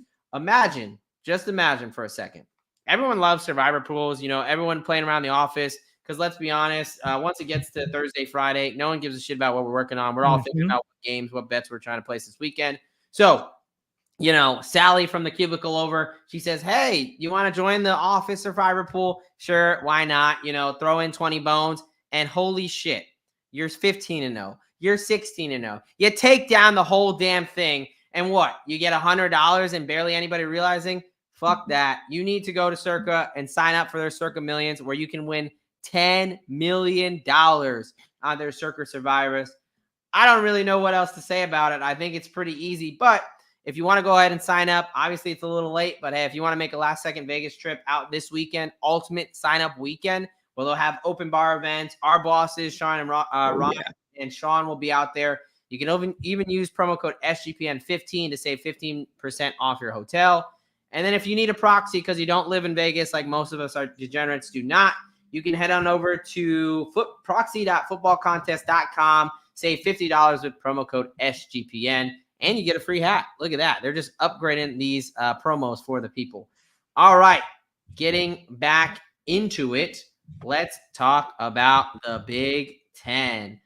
Just imagine for a second. Everyone loves Survivor pools. You know, everyone playing around the office. Because let's be honest, once it gets to Thursday, Friday, no one gives a shit about what we're working on. We're all thinking about what games, what bets we're trying to place this weekend. So, you know, Sally from the cubicle over, she says, hey, you want to join the office Survivor pool? Sure, why not? You know, throw in 20 bones, and holy shit, you're 15-0. You're 16-0. You take down the whole damn thing, and what? You get $100 and barely anybody realizing? Fuck that. You need to go to Circa and sign up for their Circa Millions, where you can win $10 million on their Circa Survivors. I don't really know what else to say about it. I think it's pretty easy, but if you want to go ahead and sign up, obviously it's a little late, but hey, if you want to make a last-second Vegas trip out this weekend, ultimate sign-up weekend, where they'll have open bar events, our bosses, Sean and Ron and Sean will be out there. You can even use promo code SGPN15 to save 15% off your hotel. And then if you need a proxy because you don't live in Vegas, like most of us are degenerates do not, you can head on over to proxy.footballcontest.com, save $50 with promo code SGPN, and you get a free hat. Look at that. They're just upgrading these promos for the people. All right, getting back into it, let's talk about the Big Ten.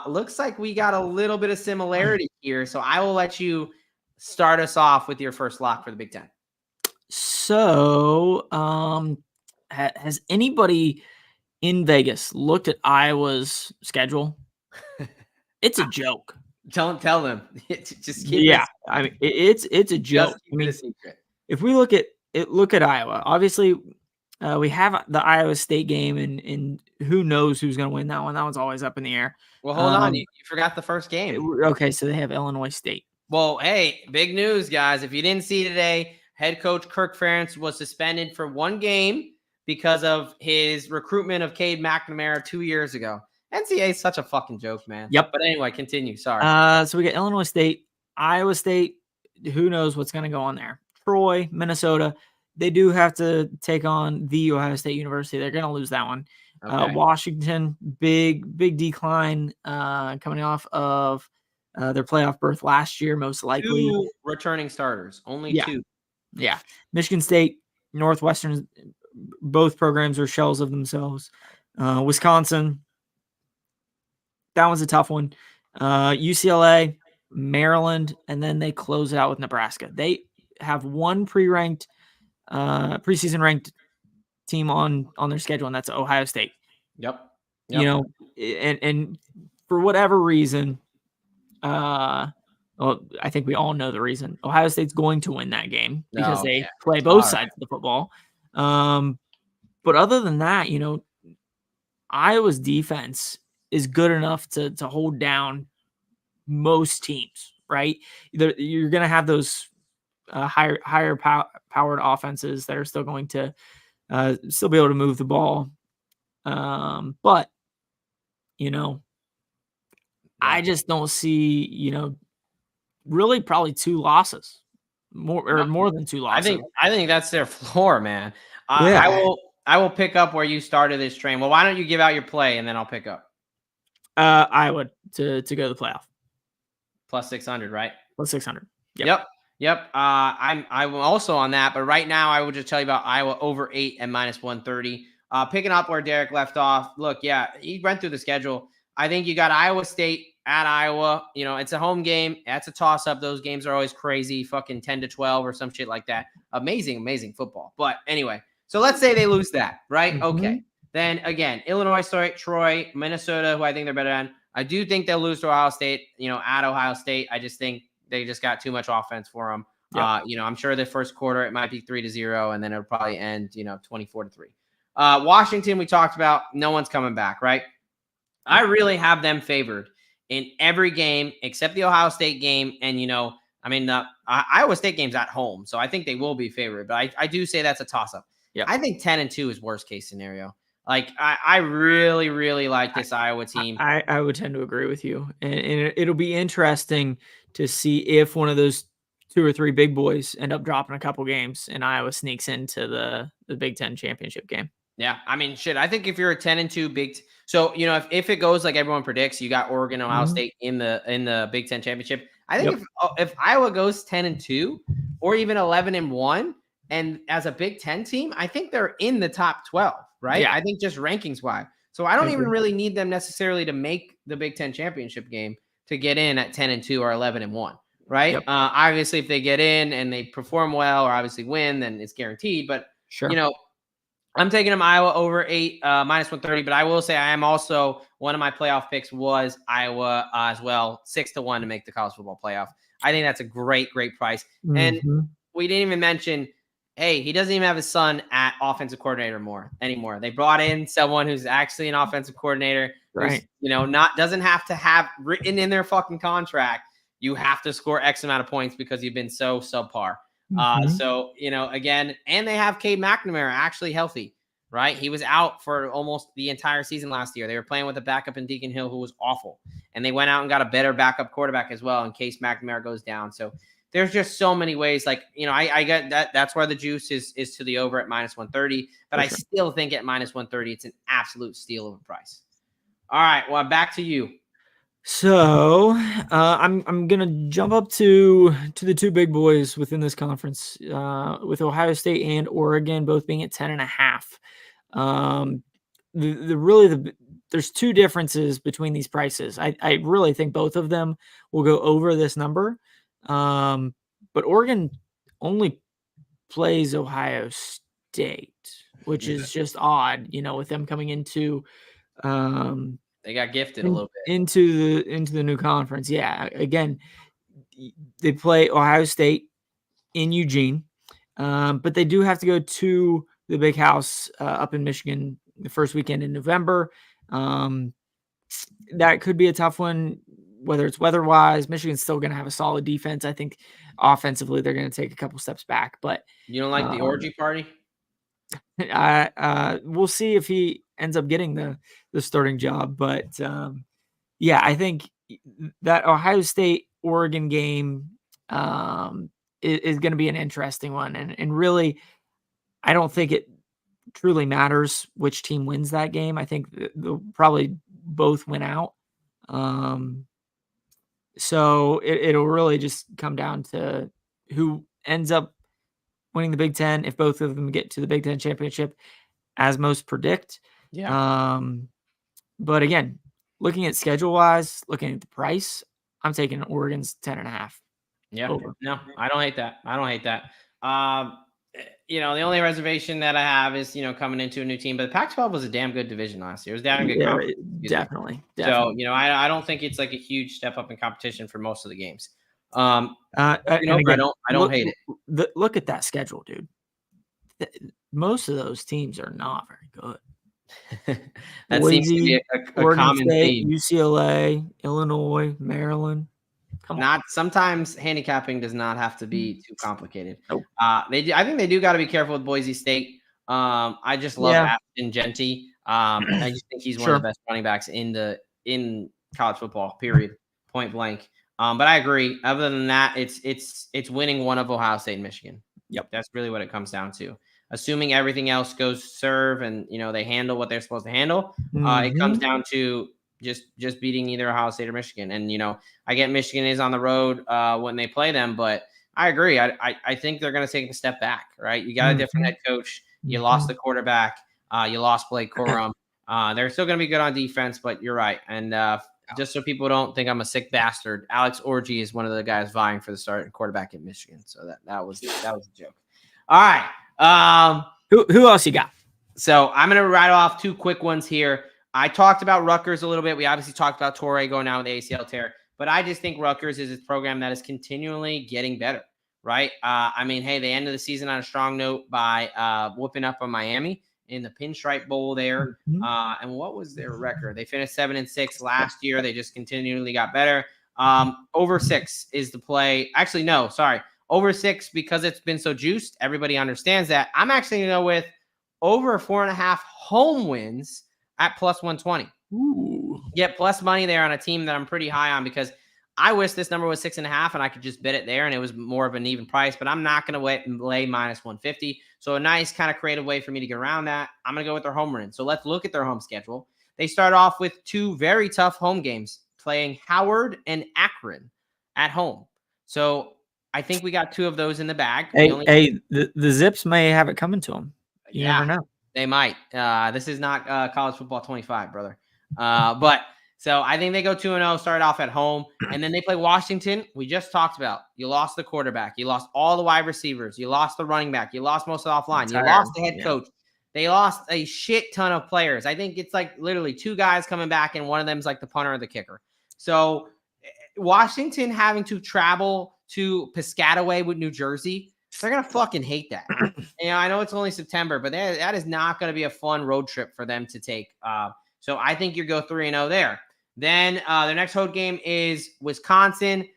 Looks like we got a little bit of similarity here, so I will let you start us off with your first lock for the Big Ten. So, has anybody in Vegas looked at Iowa's schedule? It's a joke. Don't tell them. Just keep it. I mean, it's a joke. I mean, if we look at Iowa, obviously we have the Iowa State game, and who knows who's going to win that one? That one's always up in the air. Well, hold on. You forgot the first game. Okay, so they have Illinois State. Well, hey, big news, guys. If you didn't see today, head coach Kirk Ferentz was suspended for 1 game because of his recruitment of Cade McNamara 2 years ago. NCAA is such a fucking joke, man. Yep. But anyway, continue. Sorry. So we got Illinois State, Iowa State. who knows what's going to go on there. Troy, Minnesota, they do have to take on the Ohio State University. They're going to lose that one. Okay. Washington, big decline coming off of their playoff berth last year, most likely. 2 returning starters, only 2. Yeah. Michigan State, Northwestern, both programs are shells of themselves. Wisconsin, that one's a tough one. UCLA, Maryland, and then they close it out with Nebraska. They have one preseason ranked team on their schedule, and that's Ohio State. Yep. You know, and for whatever reason, well, I think we all know the reason. Ohio State's going to win that game because they play both sides of the football. But other than that, you know, Iowa's defense is good enough to hold down most teams, right? You're going to have those higher powered offenses that are still going to still be able to move the ball. But, you know, I just don't see, you know, really probably 2 losses, more than 2 losses. I think that's their floor, man. I will pick up where you started this train. Well, why don't you give out your play and then I'll pick up? Iowa to go to the playoff. Plus 600, right? Plus 600. Yep. I'm also on that, but right now I will just tell you about Iowa over 8 and minus 130. Picking up where Derek left off. Look, he went through the schedule. I think you got Iowa State at Iowa. You know, it's a home game. That's a toss-up. Those games are always crazy, fucking 10-12 or some shit like that. Amazing football. But anyway, so let's say they lose that, right? Mm-hmm. Okay. Then again, Illinois, Troy, Minnesota, who I think they're better than. I do think they'll lose to Ohio State, you know, at Ohio State. I just think they just got too much offense for them. Yep. You know, I'm sure the first quarter it might be 3-0, and then it'll probably end, you know, 24-3. Washington, we talked about. No one's coming back, right? I really have them favored in every game except the Ohio State game. And, you know, I mean, the Iowa State game's at home, so I think they will be favored. But I do say that's a toss-up. Yep. I think 10-2 is worst case scenario. Like, I really like this Iowa team. I would tend to agree with you. And it'll be interesting to see if one of those 2 or 3 big boys end up dropping a couple games and Iowa sneaks into the Big Ten championship game. Yeah, I mean, shit. I think if you're a 10-2 so you know, if it goes like everyone predicts, you got Oregon, Ohio State in the Big Ten championship. I think if Iowa goes 10-2 or even 11-1, and as a Big Ten team, I think they're in the top 12, right? Yeah. I think just rankings wise. So I don't even really need them necessarily to make the Big Ten championship game to get in at 10-2 or 11-1, right? Yep. Obviously, if they get in and they perform well or obviously win, then it's guaranteed. But sure, you know, I'm taking them Iowa over 8, minus 130. But I will say I am also one of my playoff picks was Iowa as well, 6-1 to make the college football playoff. I think that's a great price. Mm-hmm. And we didn't even mention, hey, he doesn't even have his son at offensive coordinator anymore. They brought in someone who's actually an offensive coordinator, right? You know, doesn't have to have written in their fucking contract you have to score X amount of points because you've been so subpar. So, you know, again, and they have Cade McNamara actually healthy, right? He was out for almost the entire season last year. They were playing with a backup in Degen Hill who was awful. And they went out and got a better backup quarterback as well in case McNamara goes down. So there's just so many ways. Like, you know, I get that. That's where the juice is to the over at minus 130. But I still think at minus 130, it's an absolute steal of a price. All right. Well, back to you. So I'm gonna jump up to the 2 big boys within this conference, with Ohio State and Oregon both being at 10.5. There's 2 differences between these prices. I really think both of them will go over this number, but Oregon only plays Ohio State, which is just odd, you know, with them coming into. They got gifted a little bit into the new conference. Yeah. Again, they play Ohio State in Eugene, but they do have to go to the Big House up in Michigan the first weekend in November. That could be a tough one, whether it's weather-wise. Michigan's still going to have a solid defense. I think offensively they're going to take a couple steps back. But you don't like the orgy party? We'll see if he ends up getting the starting job. But yeah, I think that Ohio State Oregon game is going to be an interesting one. And really, I don't think it truly matters which team wins that game. I think they'll probably both win out. So it'll really just come down to who ends up winning the Big Ten if both of them get to the Big Ten championship, as most predict. Yeah. But again, looking at schedule-wise, looking at the price, I'm taking Oregon's 10.5. Yeah. Over. No, I don't hate that. The only reservation that I have is, coming into a new team, but the Pac-12 was a damn good division last year. It was damn good conference. Definitely. So, I don't think it's like a huge step up in competition for most of the games. Again, I don't hate it. Look at that schedule, dude. Most of those teams are not very good. That Boise, seems to be a Oregon common State, theme. UCLA, Illinois, Maryland. Sometimes handicapping does not have to be too complicated. Nope. I think they do got to be careful with Boise State. I just love Ashton Genty. I just think he's one of the best running backs in college football. Period. Point blank. But I agree. Other than that, it's winning one of Ohio State and Michigan. Yep, that's really what it comes down to. Assuming everything else goes serve and they handle what they're supposed to handle, it comes down to just beating either Ohio State or Michigan. And I get Michigan is on the road when they play them, but I agree. I think they're going to take a step back. Right? You got a different head coach. You lost the quarterback. You lost Blake Corum. They're still going to be good on defense, but you're right. And just so people don't think I'm a sick bastard, Alex Orji is one of the guys vying for the starting quarterback in Michigan. So that was a joke. All right. Who else you got? So I'm going to write off two quick ones here. I talked about Rutgers a little bit. We obviously talked about Torrey going down with the ACL tear, but I just think Rutgers is a program that is continually getting better, right? Hey, they ended the season on a strong note by whooping up on Miami in the Pinstripe Bowl there. And what was their record? They finished 7-6 last year. They just continually got better. Over 6 is the play. Actually, no, sorry. Over 6 because it's been so juiced. Everybody understands that. I'm actually going to go with over 4.5 home wins at plus 120. Ooh. Get plus money there on a team that I'm pretty high on because I wish this number was 6.5 and I could just bet it there and it was more of an even price, but I'm not going to lay minus 150. So a nice kind of creative way for me to get around that. I'm going to go with their home run. So let's look at their home schedule. They start off with 2 very tough home games, playing Howard and Akron at home. So I think we got 2 of those in the bag. The Zips may have it coming to them. You never know. They might. This is not college football 25, brother. But so I think they go 2-0, start off at home, and then they play Washington. We just talked about. You lost the quarterback. You lost all the wide receivers. You lost the running back. You lost most of the offline. You lost the head coach. They lost a shit ton of players. I think it's like literally 2 guys coming back, and one of them is like the punter or the kicker. So Washington having to travel to Piscataway with New Jersey, they're going to fucking hate that. I know it's only September, but that is not going to be a fun road trip for them to take. So I think you go 3-0 there. Then their next road game is Wisconsin.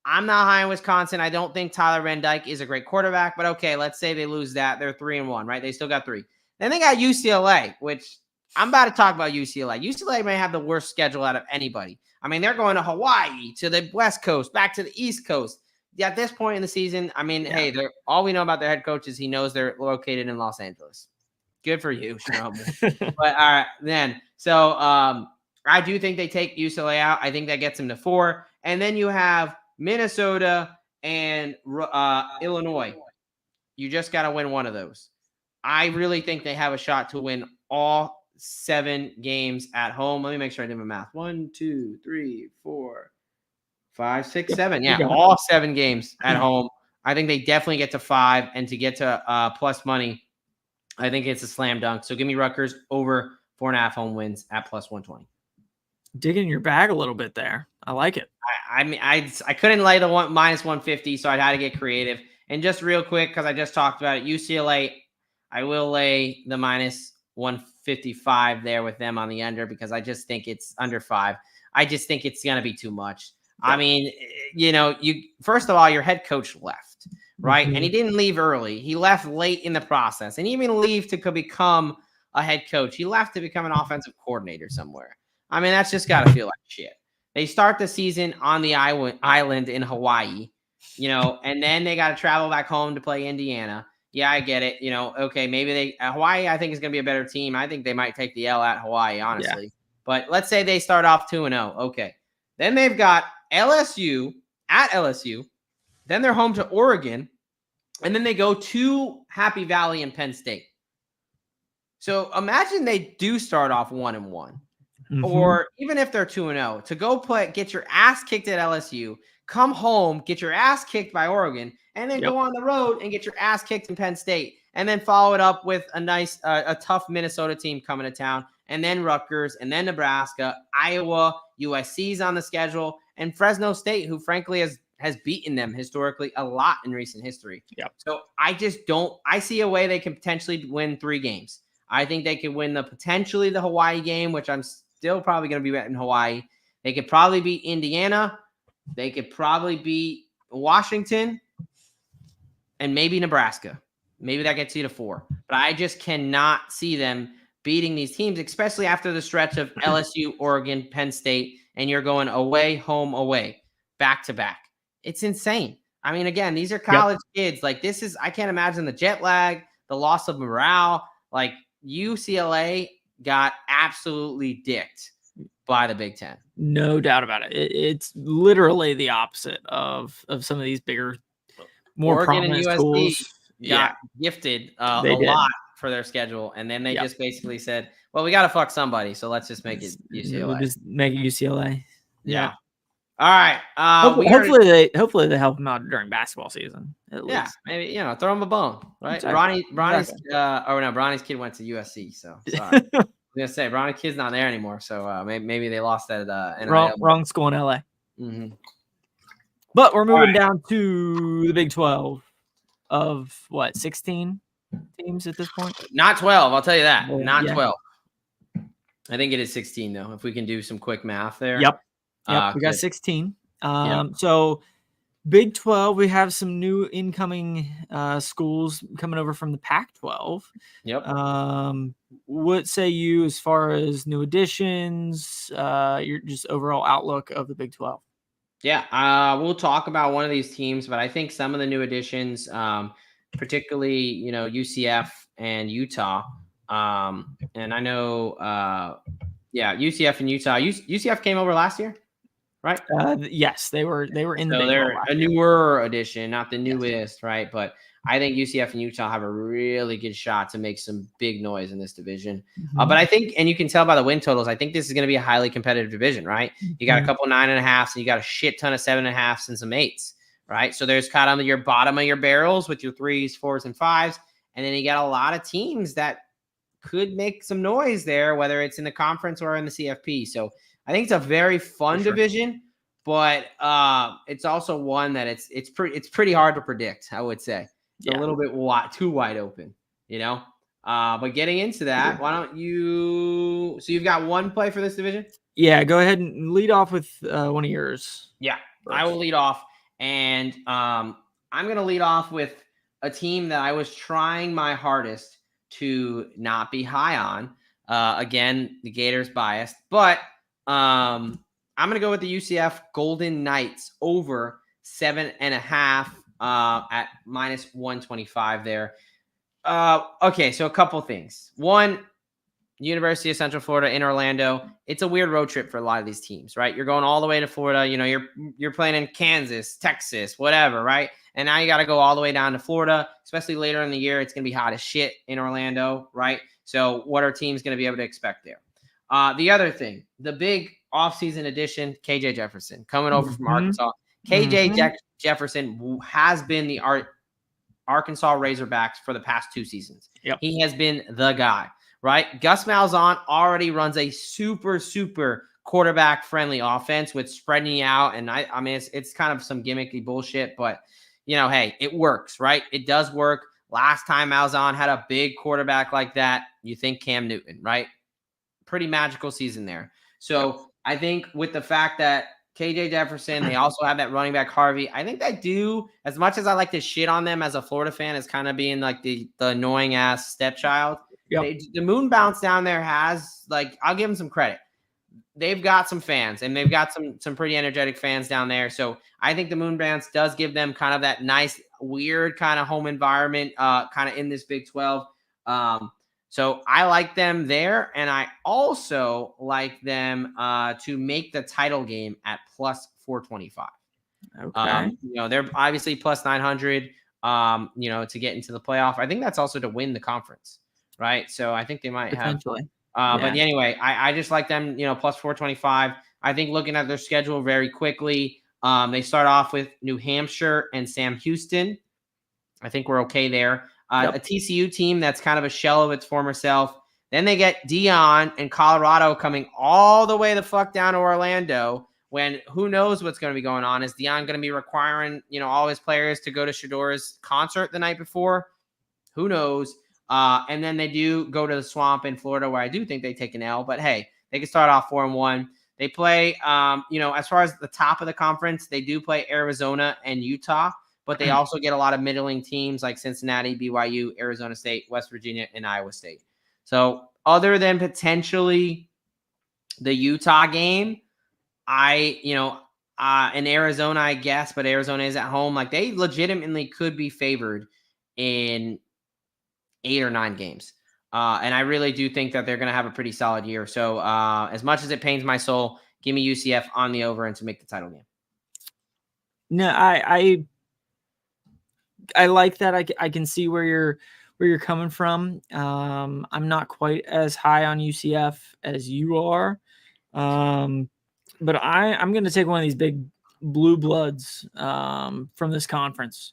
I'm not high on Wisconsin. I don't think Tyler Van Dyke is a great quarterback, but okay, let's say they lose that. They're 3-1, right? They still got 3. Then they got UCLA, which I'm about to talk about UCLA. UCLA may have the worst schedule out of anybody. They're going to Hawaii, to the West Coast, back to the East Coast. At this point in the season, hey, all we know about their head coach is he knows they're located in Los Angeles. Good for you, But all right, then. So I do think they take UCLA out. I think that gets them to 4. And then you have Minnesota and Illinois. You just got to win one of those. I really think they have a shot to win all 7 games at home. Let me make sure I did my math. 1, 2, 3, 4, 5, 6, 7. Yeah, all 7 games at home. I think they definitely get to 5, and to get to plus money, I think it's a slam dunk. So give me Rutgers over 4.5 home wins at plus 120. Digging your bag a little bit there. I like it. I couldn't lay the minus 150, so I had to get creative. And just real quick, because I just talked about it, UCLA, I will lay the minus 155 there with them on the under because I just think it's under 5. I just think it's going to be too much. First of all, your head coach left, right? And he didn't leave early. He left late in the process. And he didn't even leave to become a head coach. He left to become an offensive coordinator somewhere. That's just got to feel like shit. They start the season on the island in Hawaii. and then they got to travel back home to play Indiana. Yeah, I get it. Okay, maybe Hawaii, I think, is going to be a better team. I think they might take the L at Hawaii, honestly. Yeah. But let's say they start off 2-0. Okay. Then they've got LSU at LSU. Then they're home to Oregon. And then they go to Happy Valley and Penn State. So imagine they do start off 1-1. Mm-hmm. Or even if they're 2-0, to go get your ass kicked at LSU, come home, get your ass kicked by Oregon, and then go on the road and get your ass kicked in Penn State, and then follow it up with a tough Minnesota team coming to town, and then Rutgers, and then Nebraska, Iowa, USC's on the schedule, and Fresno State, who frankly has beaten them historically a lot in recent history. Yep. So I see a way they can potentially win 3 games. I think they could win potentially the Hawaii game, which I'm still probably going to be betting Hawaii. They could probably beat Indiana. They could probably beat Washington and maybe Nebraska. Maybe that gets you to 4. But I just cannot see them beating these teams, especially after the stretch of LSU, Oregon, Penn State, and you're going away, home, away, back to back. It's insane. I mean, again, these are college kids. Like, I can't imagine the jet lag, the loss of morale. Like, UCLA got absolutely dicked by the Big Ten. No doubt about it. It's literally the opposite of some of these bigger, more Oregon prominent and USC schools. Got gifted a lot for their schedule, and then they just basically said, well, we got to fuck somebody, so let's just make it UCLA. We'll just make it UCLA. Yeah. All right. Hopefully they help them out during basketball season. At least. Maybe throw them a bone, right? Exactly. Bronny's kid went to USC, so sorry. I was gonna say Bronny's kid's not there anymore, so maybe they lost that. Wrong school in LA. Mm-hmm. But we're moving down to the Big 12 of 16 teams at this point. Not 12, I'll tell you that. Not 12. I think it is 16 though. If we can do some quick math there. Yep. We got 16. So Big 12, we have some new incoming schools coming over from the Pac-12. Yep. What say you as far as new additions, your just overall outlook of the Big 12? Yeah, we'll talk about one of these teams, but I think some of the new additions, particularly, UCF and Utah. And I know, UCF and Utah. UCF came over last year, right? Yes, they were in the Big 12. They're a newer addition, not the newest, right? But I think UCF and Utah have a really good shot to make some big noise in this division. Mm-hmm. But I think, and you can tell by the win totals, I think this is going to be a highly competitive division, right? You got a couple 9.5s, and you got a shit ton of 7.5s and some 8s, right? So there's kind of your bottom of your barrels with your 3s, 4s, and 5s. And then you got a lot of teams that could make some noise there, whether it's in the conference or in the CFP. So I think it's a very fun division, but it's also one that it's pretty hard to predict, I would say. It's a little bit too wide open, But getting into that, why don't you? So you've got one play for this division? Yeah, go ahead and lead off with one of yours. Yeah, I will lead off, and I'm going to lead off with a team that I was trying my hardest to not be high on. Again, the Gators biased, but I'm going to go with the UCF Golden Knights over 7.5. At minus 125 there. Okay, so a couple things. One, University of Central Florida in Orlando. It's a weird road trip for a lot of these teams, right? You're going all the way to Florida. You're playing in Kansas, Texas, whatever, right? And now you got to go all the way down to Florida, especially later in the year. It's going to be hot as shit in Orlando, right? So what are teams going to be able to expect there? The other thing, the big offseason addition, KJ Jefferson coming over from Arkansas. KJ Jefferson has been the Arkansas Razorbacks for the past 2 seasons. Yep. He has been the guy, right? Gus Malzahn already runs a super, super quarterback-friendly offense with spreading you out. And I mean, it's kind of some gimmicky bullshit, but, hey, it works, right? It does work. Last time Malzahn had a big quarterback like that, you think Cam Newton, right? Pretty magical season there. So I think with the fact that KJ Jefferson, they also have that running back Harvey. I think they do, as much as I like to shit on them as a Florida fan, as kind of being like the annoying ass stepchild. Yep. The moon bounce down there has, I'll give them some credit. they've got some fans, and they've got some pretty energetic fans down there. So I think the Moon Bounce does give them kind of that nice, weird kind of home environment, kind of in this Big 12. So I like them there, and I also like them to make the title game at plus 425. Okay. They're obviously plus 900. To get into the playoff. I think that's also to win the conference, right? So I think they might have. Potentially. But anyway, I just like them, plus 425. I think looking at their schedule very quickly, they start off with New Hampshire and Sam Houston. I think we're okay there. A TCU team that's kind of a shell of its former self. Then they get Deion and Colorado coming all the way the fuck down to Orlando, when who knows what's going to be going on. Is Deion going to be requiring, all his players to go to Shador's concert the night before? Who knows? And then they do go to the Swamp in Florida, where I do think they take an L. But hey, they can start off 4-1. They play, as far as the top of the conference, they do play Arizona and Utah, but they also get a lot of middling teams like Cincinnati, BYU, Arizona State, West Virginia, and Iowa State. So other than potentially the Utah game, in Arizona, I guess, but Arizona is at home. Like, they legitimately could be favored in 8 or 9 games. And I really do think that they're going to have a pretty solid year. So as much as it pains my soul, give me UCF on the over and to make the title game. No, I like that. I can see where you're coming from. I'm not quite as high on UCF as you are. But I'm going to take one of these big blue bloods from this conference.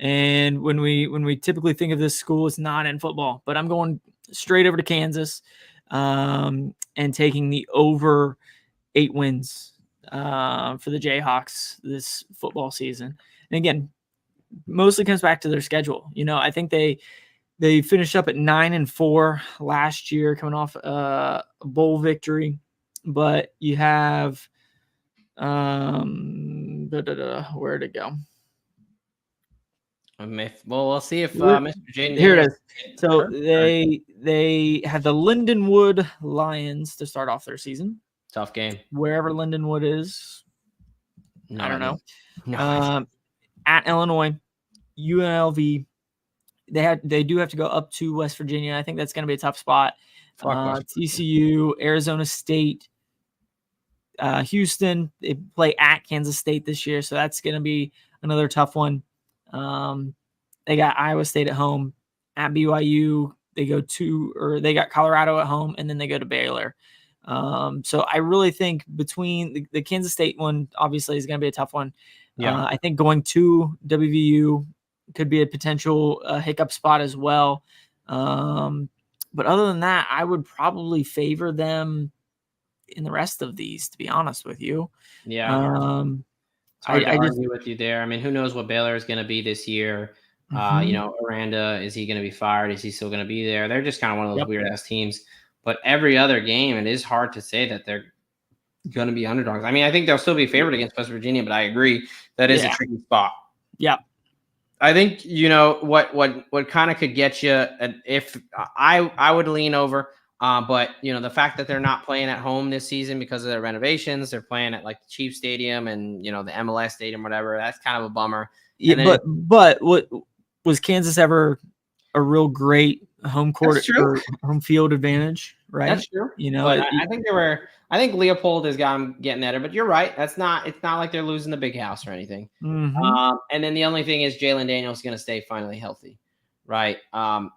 And when we typically think of this school, it's not in football, but I'm going straight over to Kansas and taking the over 8 wins for the Jayhawks this football season. And again, mostly comes back to their schedule. I think they finished up at 9-4 last year, coming off a bowl victory. But you have where'd it go? We'll see if Mr. Jaden. Here it is. So they had the Lindenwood Lions to start off their season. Tough game. Wherever Lindenwood is, I don't know. No. At Illinois, UNLV. They do have to go up to West Virginia. I think that's going to be a tough spot. TCU, Arizona State, Houston. They play at Kansas State this year, so that's going to be another tough one. They got Iowa State at home. At BYU, they got Colorado at home, and then they go to Baylor. So I really think between the Kansas State one, obviously, is going to be a tough one. Yeah. I think going to WVU could be a potential hiccup spot as well. But other than that, I would probably favor them in the rest of these, to be honest with you. Yeah. It's hard to argue with you there. I mean, who knows what Baylor is going to be this year? Aranda, is he going to be fired? Is he still going to be there? They're just kind of one of those weird-ass teams. But every other game, it is hard to say that they're going to be underdogs. I mean, I think they'll still be favored against West Virginia, but I agree that is a tricky spot. Yeah. I think, what kind of could get you, if I would lean over, but the fact that they're not playing at home this season because of their renovations, they're playing at like the Chiefs Stadium and the MLS Stadium, whatever. That's kind of a bummer. Yeah, but what was Kansas ever a real great home court or home field advantage? Right. That's true. But I think Leopold has got them getting at it, but you're right. It's not like they're losing the big house or anything. Mm-hmm. And then the only thing is Jalen Daniels is going to stay finally healthy. Right.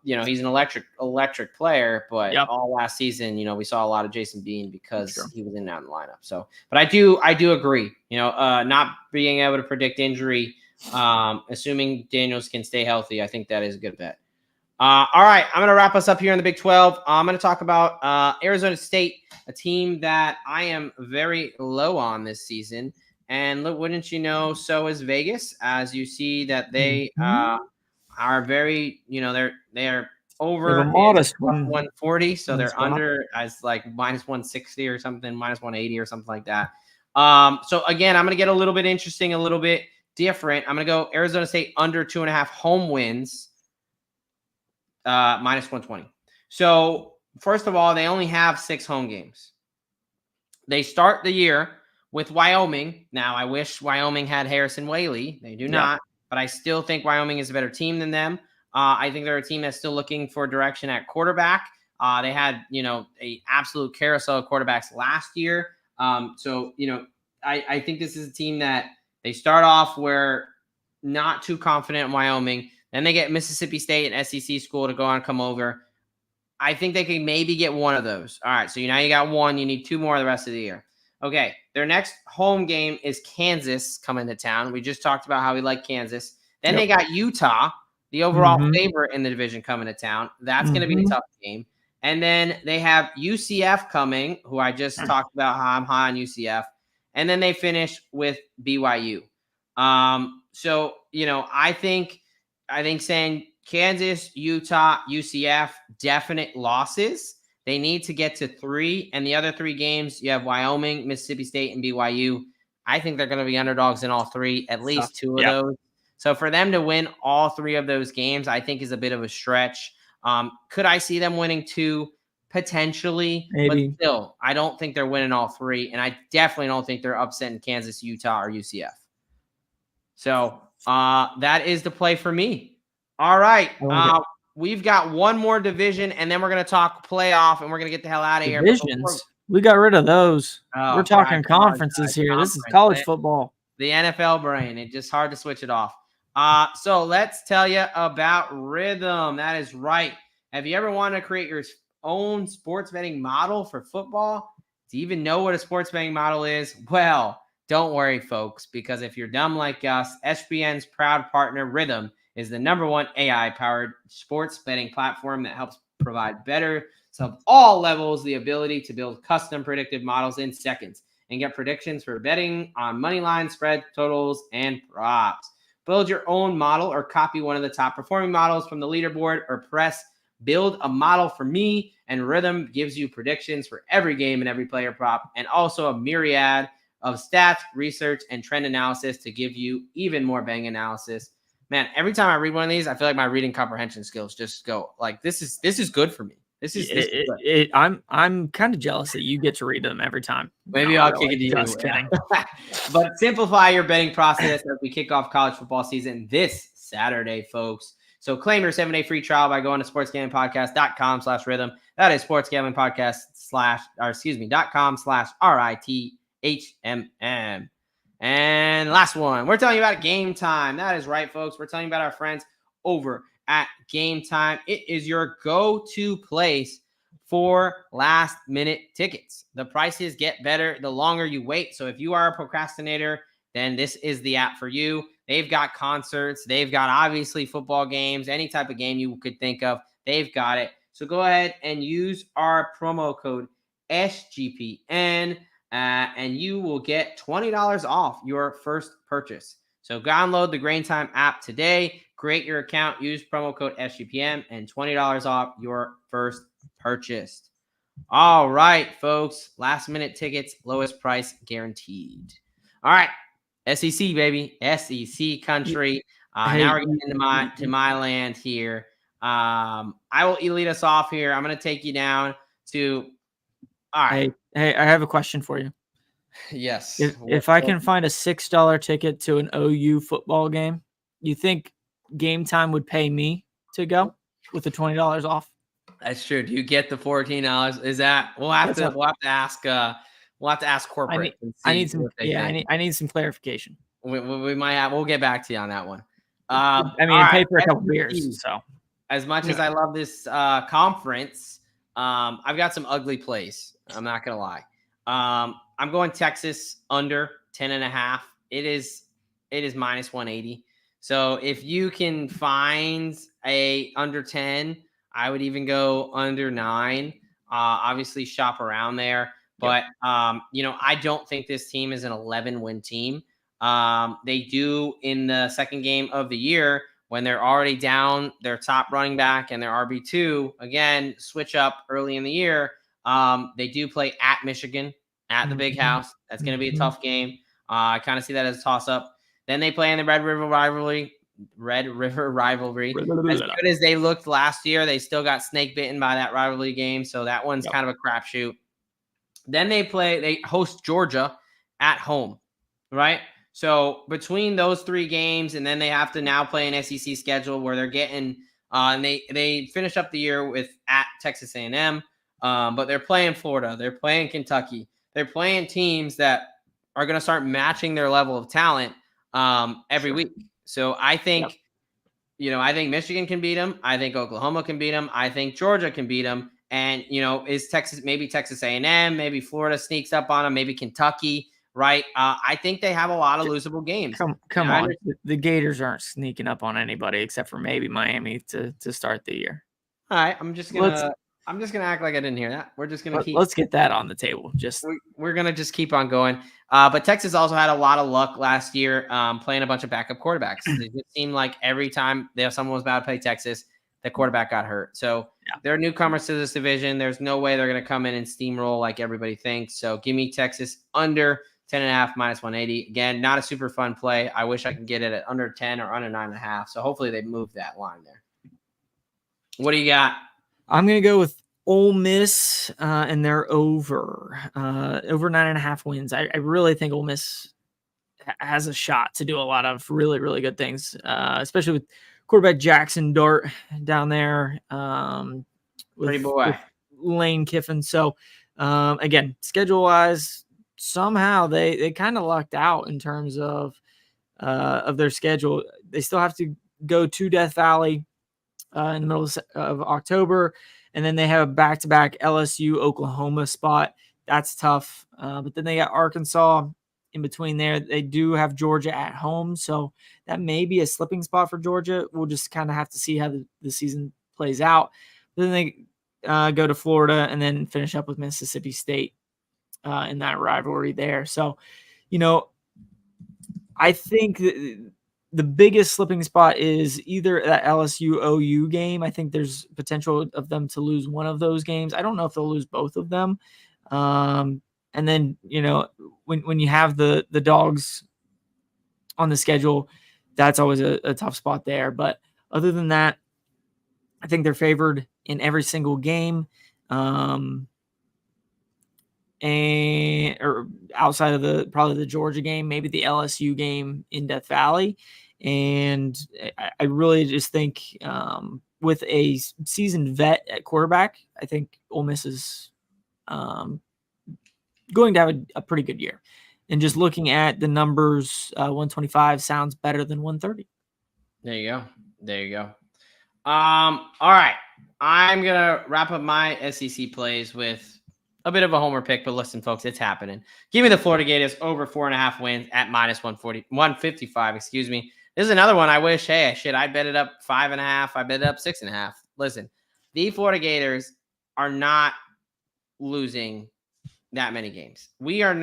He's an electric player, but all last season, we saw a lot of Jason Bean because he was in and out in the lineup. So, but I do agree, not being able to predict injury, assuming Daniels can stay healthy, I think that is a good bet. All right. I'm going to wrap us up here in the Big 12. I'm going to talk about Arizona State, a team that I am very low on this season. And wouldn't you know, so is Vegas, as you see that they are very, they are over a modest 140, so they're under as like minus 160 or something, minus 180 or something like that. So again, I'm going to get a little bit interesting, a little bit different. I'm going to go Arizona State under 2.5 home wins, minus 120. So first of all, they only have 6 home games. They start the year with Wyoming. Now, I wish Wyoming had Harrison Whaley. They do not, but I still think Wyoming is a better team than them. I think they're a team that's still looking for direction at quarterback. They had, a absolute carousel of quarterbacks last year. I think this is a team that they start off where not too confident in Wyoming. Then they get Mississippi State and SEC school to go on and come over. I think they can maybe get one of those. All right, so now you got one. You need two more the rest of the year. Okay, their next home game is Kansas coming to town. We just talked about how we like Kansas. Then they got Utah, the overall favorite in the division, coming to town. That's going to be a tough game. And then they have UCF coming, who I just talked about how I'm high on UCF. And then they finish with BYU. I think saying Kansas, Utah, UCF, definite losses. They need to get to 3. And the other 3 games, you have Wyoming, Mississippi State, and BYU. I think they're going to be underdogs in all 3, at least 2 of those. So for them to win all 3 of those games, I think is a bit of a stretch. Could I see them winning 2? Potentially. Maybe. But still, I don't think they're winning all 3. And I definitely don't think they're upsetting Kansas, Utah, or UCF. So that is the play for me. All right. We've got one more division, and then we're going to talk playoff, and we're going to get the hell out of here. Divisions? We got rid of those. We're talking conferences here. This is college football. The NFL brain. It's just hard to switch it off. So let's tell you about Rhythm. That is right. Have you ever wanted to create your own sports betting model for football? Do you even know what a sports betting model is? Well, don't worry, folks, because if you're dumb like us, SBN's proud partner, Rhythm, is the #1 AI-powered sports betting platform that helps provide bettors of all levels the ability to build custom predictive models in seconds and get predictions for betting on money line, spread, totals, and props. Build your own model or copy one of the top-performing models from the leaderboard or press Build a Model for Me, and Rhythm gives you predictions for every game and every player prop, and also a myriad of stats, research, and trend analysis to give you even more bang analysis. Man, every time I read one of these, I feel like my reading comprehension skills just go like, this is good for me. This is good. I'm kind of jealous that you get to read them every time. Maybe I'll kick it to you. Just kidding. But simplify your betting process as we kick off college football season this Saturday, folks. So claim your 7-day free trial by going to sportsgamblingpodcast.com/rhythm. That is sportsgamblingpodcast.com/RITHMM. And last one, we're telling you about Game Time. That is right, folks. We're telling you about our friends over at Game Time. It is your go-to place for last-minute tickets. The prices get better the longer you wait. So if you are a procrastinator, then this is the app for you. They've got concerts. They've got, obviously, football games. Any type of game you could think of, they've got it. So go ahead and use our promo code SGPN. And you will get $20 off your first purchase. So download the Game Time app today, create your account, use promo code SGPN, and $20 off your first purchase. All right, folks, last minute tickets, lowest price guaranteed. All right, SEC, baby, SEC country. Now we're getting into my land here. I will lead us off here. I'm going to take you down to. All right. Hey, I have a question for you. Yes. If I can find a $6 ticket to an OU football game, you think Game Time would pay me to go with the $20 off? That's true. Do you get the $14? Is that we'll have to ask corporate. I need some clarification. We might have. We'll get back to you on that one. Pay for a couple beers. So as much as I love this conference, I've got some ugly plays. I'm not gonna lie. I'm going Texas under 10.5. It is minus 180. So if you can find a under 10, I would even go under 9. Obviously shop around there, but I don't think this team is an 11-win team. They do in the second game of the year when they're already down their top running back and their RB2 again switch up early in the year. They do play at Michigan at the Big House. That's going to be a tough game. I kind of see that as a toss-up. Then they play in the Red River rivalry. As good as they looked last year, they still got snake bitten by that rivalry game. So that one's kind of a crapshoot. Then they host Georgia at home, right? So between those 3 games, and then they have to now play an SEC schedule where they're getting and they finish up the year with at Texas A&M, but they're playing Florida, they're playing Kentucky, they're playing teams that are going to start matching their level of talent every week. So I think, I think Michigan can beat them. I think Oklahoma can beat them. I think Georgia can beat them. And, is maybe Texas A&M, maybe Florida sneaks up on them, maybe Kentucky, right? I think they have a lot of losable games. Come on. The Gators aren't sneaking up on anybody except for maybe Miami to start the year. All right. I'm just going to act like I didn't hear that. We're just going to let's get that on the table. We're going to just keep on going. But Texas also had a lot of luck last year playing a bunch of backup quarterbacks. It just seemed like every time someone was about to play Texas, the quarterback got hurt. So they're newcomers to this division. There's no way they're going to come in and steamroll like everybody thinks. So give me Texas under 10.5 minus 180. Again, not a super fun play. I wish I could get it at under 10 or under 9.5. So hopefully they move that line there. What do you got? I'm going to go with Ole Miss and they're over 9.5 wins. I really think Ole Miss has a shot to do a lot of really, really good things, especially with quarterback Jackson Dart down there with Lane Kiffin. So again, schedule-wise, somehow they kind of lucked out in terms of their schedule. They still have to go to Death Valley in the middle of October, and then they have a back-to-back LSU Oklahoma spot. That's tough. But then they got Arkansas in between there. They do have Georgia at home, so that may be a slipping spot for Georgia. We'll just kind of have to see how the season plays out. Then they go to Florida and then finish up with Mississippi State in that rivalry there. So, I think the biggest slipping spot is either that LSU OU game. I think there's potential of them to lose one of those games. I don't know if they'll lose both of them. And then, when you have the Dogs on the schedule, that's always a tough spot there. But other than that, I think they're favored in every single game. Or outside of probably the Georgia game, maybe the LSU game in Death Valley. And I really just think with a seasoned vet at quarterback, I think Ole Miss is going to have a pretty good year. And just looking at the numbers, 125 sounds better than 130. There you go. All right. I'm going to wrap up my SEC plays with a bit of a homer pick, but listen, folks, it's happening. Give me the Florida Gators over 4.5 wins at minus 155. Excuse me. This is another one I wish, I'd bet it up 5.5. I bet it up 6.5. Listen, the Florida Gators are not losing that many games. We are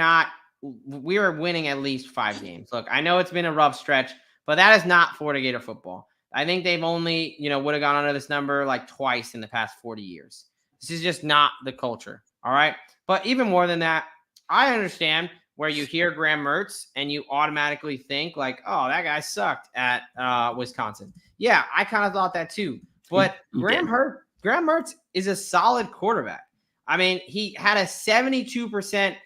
winning at least 5 games. Look, I know it's been a rough stretch, but that is not Florida Gator football. I think they've only, would have gone under this number like twice in the past 40 years. This is just not the culture. All right. But even more than that, I understand where you hear Graham Mertz and you automatically think like, oh, that guy sucked at Wisconsin. Yeah, I kind of thought that too. But Graham Mertz is a solid quarterback. I mean, he had a 72%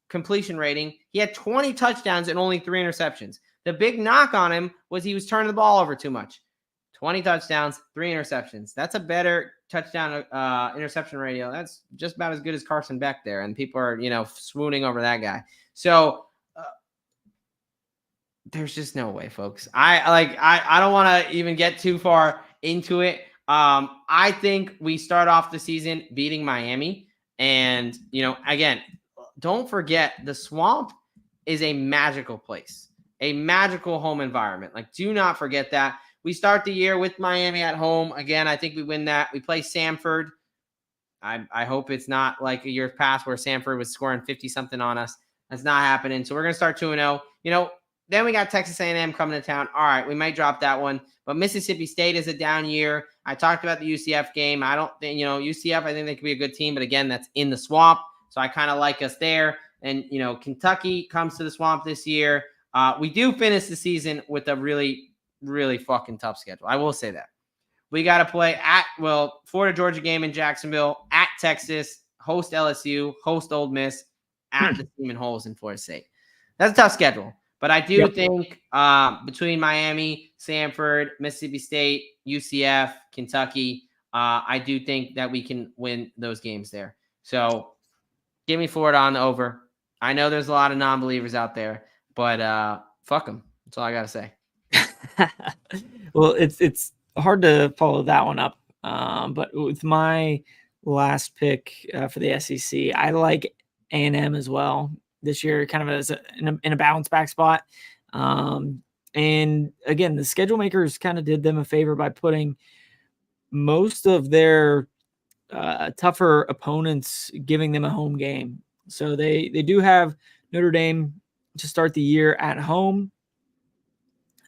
completion rating. He had 20 touchdowns and only 3 interceptions. The big knock on him was he was turning the ball over too much. 20 touchdowns, 3 interceptions. That's a better touchdown interception ratio. That's just about as good as Carson Beck there. And people are, swooning over that guy. So there's just no way, folks. I don't want to even get too far into it. I think we start off the season beating Miami. And, again, don't forget the Swamp is a magical place, a magical home environment. Like, do not forget that. We start the year with Miami at home. Again, I think we win that. We play Samford. I hope it's not like a year past where Samford was scoring 50-something on us. That's not happening. So we're going to start 2-0. Then we got Texas A&M coming to town. All right, we might drop that one. But Mississippi State is a down year. I talked about the UCF game. I don't think, UCF, I think they could be a good team. But, again, that's in the Swamp. So I kind of like us there. And, Kentucky comes to the Swamp this year. We do finish the season with a really fucking tough schedule. I will say that. We got to play Florida Georgia game in Jacksonville, at Texas, host LSU, host Ole Miss. at the Seaman Holes in Florida State. That's a tough schedule. But I do think between Miami, Samford, Mississippi State, UCF, Kentucky, I do think that we can win those games there. So give me Florida on the over. I know there's a lot of non-believers out there, but fuck them. That's all I got to say. Well, it's hard to follow that one up. But with my last pick for the SEC, I like A&M as well this year, kind of as in a bounce back spot. And again, the schedule makers kind of did them a favor by putting most of their tougher opponents, giving them a home game. So they do have Notre Dame to start the year at home.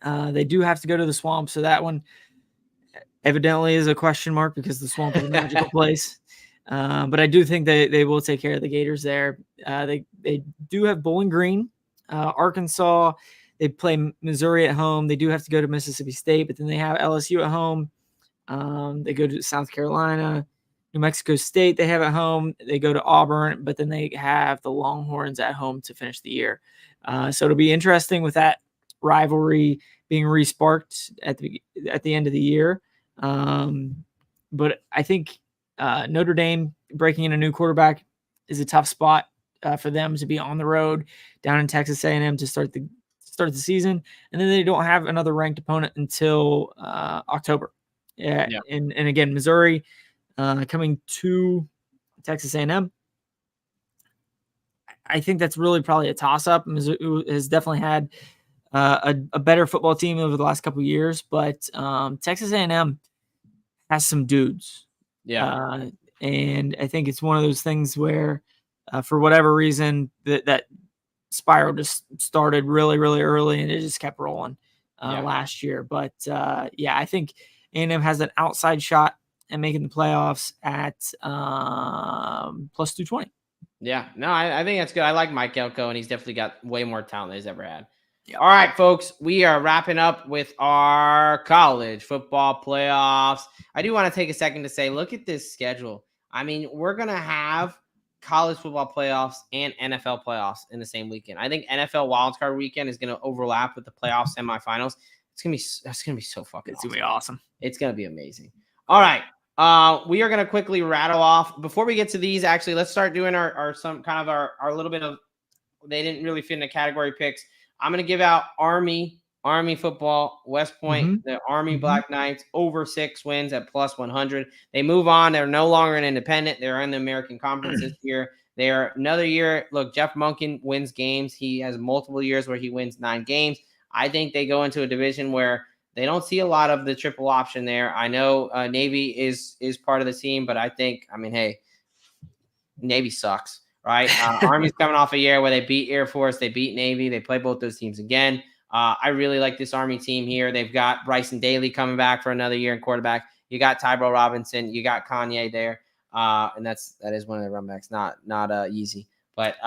They do have to go to the Swamp, so that one evidently is a question mark because the Swamp is a magical place. But I do think they will take care of the Gators there. They do have Bowling Green, Arkansas. They play Missouri at home. They do have to go to Mississippi State, but then they have LSU at home. They go to South Carolina, New Mexico State. They have at home. They go to Auburn, but then they have the Longhorns at home to finish the year. So it'll be interesting with that rivalry being resparked at the end of the year. But I think Notre Dame breaking in a new quarterback is a tough spot for them to be on the road down in Texas A&M to start the season, and then they don't have another ranked opponent until October. Yeah. And again, Missouri coming to Texas A&M. I think that's really probably a toss-up. Missouri has definitely had a better football team over the last couple of years, but Texas A&M has some dudes. Yeah. And I think it's one of those things where for whatever reason that spiral just started really, really early and it just kept rolling last year. But I think A&M has an outside shot at making the playoffs at plus 220. Yeah, no, I think that's good. I like Mike Elko, and he's definitely got way more talent than he's ever had. Yep. All right, folks, we are wrapping up with our college football playoffs. I do want to take a second to say, look at this schedule. I mean, we're going to have college football playoffs and NFL playoffs in the same weekend. I think NFL wildcard weekend is going to overlap with the playoff semifinals. That's going to be so fucking awesome. It's going to be awesome. It's going to be amazing. All right. We are going to quickly rattle off. Before we get to these, actually, let's start doing our little bit of, they didn't really fit in the category picks. I'm going to give out Army football, West Point, the Army Black Knights, over 6 wins at plus 100. They move on. They're no longer an independent. They're in the American Conference this year. They are another year. Look, Jeff Monken wins games. He has multiple years where he wins 9 games. I think they go into a division where they don't see a lot of the triple option there. I know Navy is part of the team, but hey, Navy sucks, right? Army's coming off a year where they beat Air Force, they beat Navy, they play both those teams again. I really like this Army team here. They've got Bryson Daly coming back for another year in quarterback. You got Tyrell Robinson, you got Kanye there, and that is one of the runbacks, not easy, but.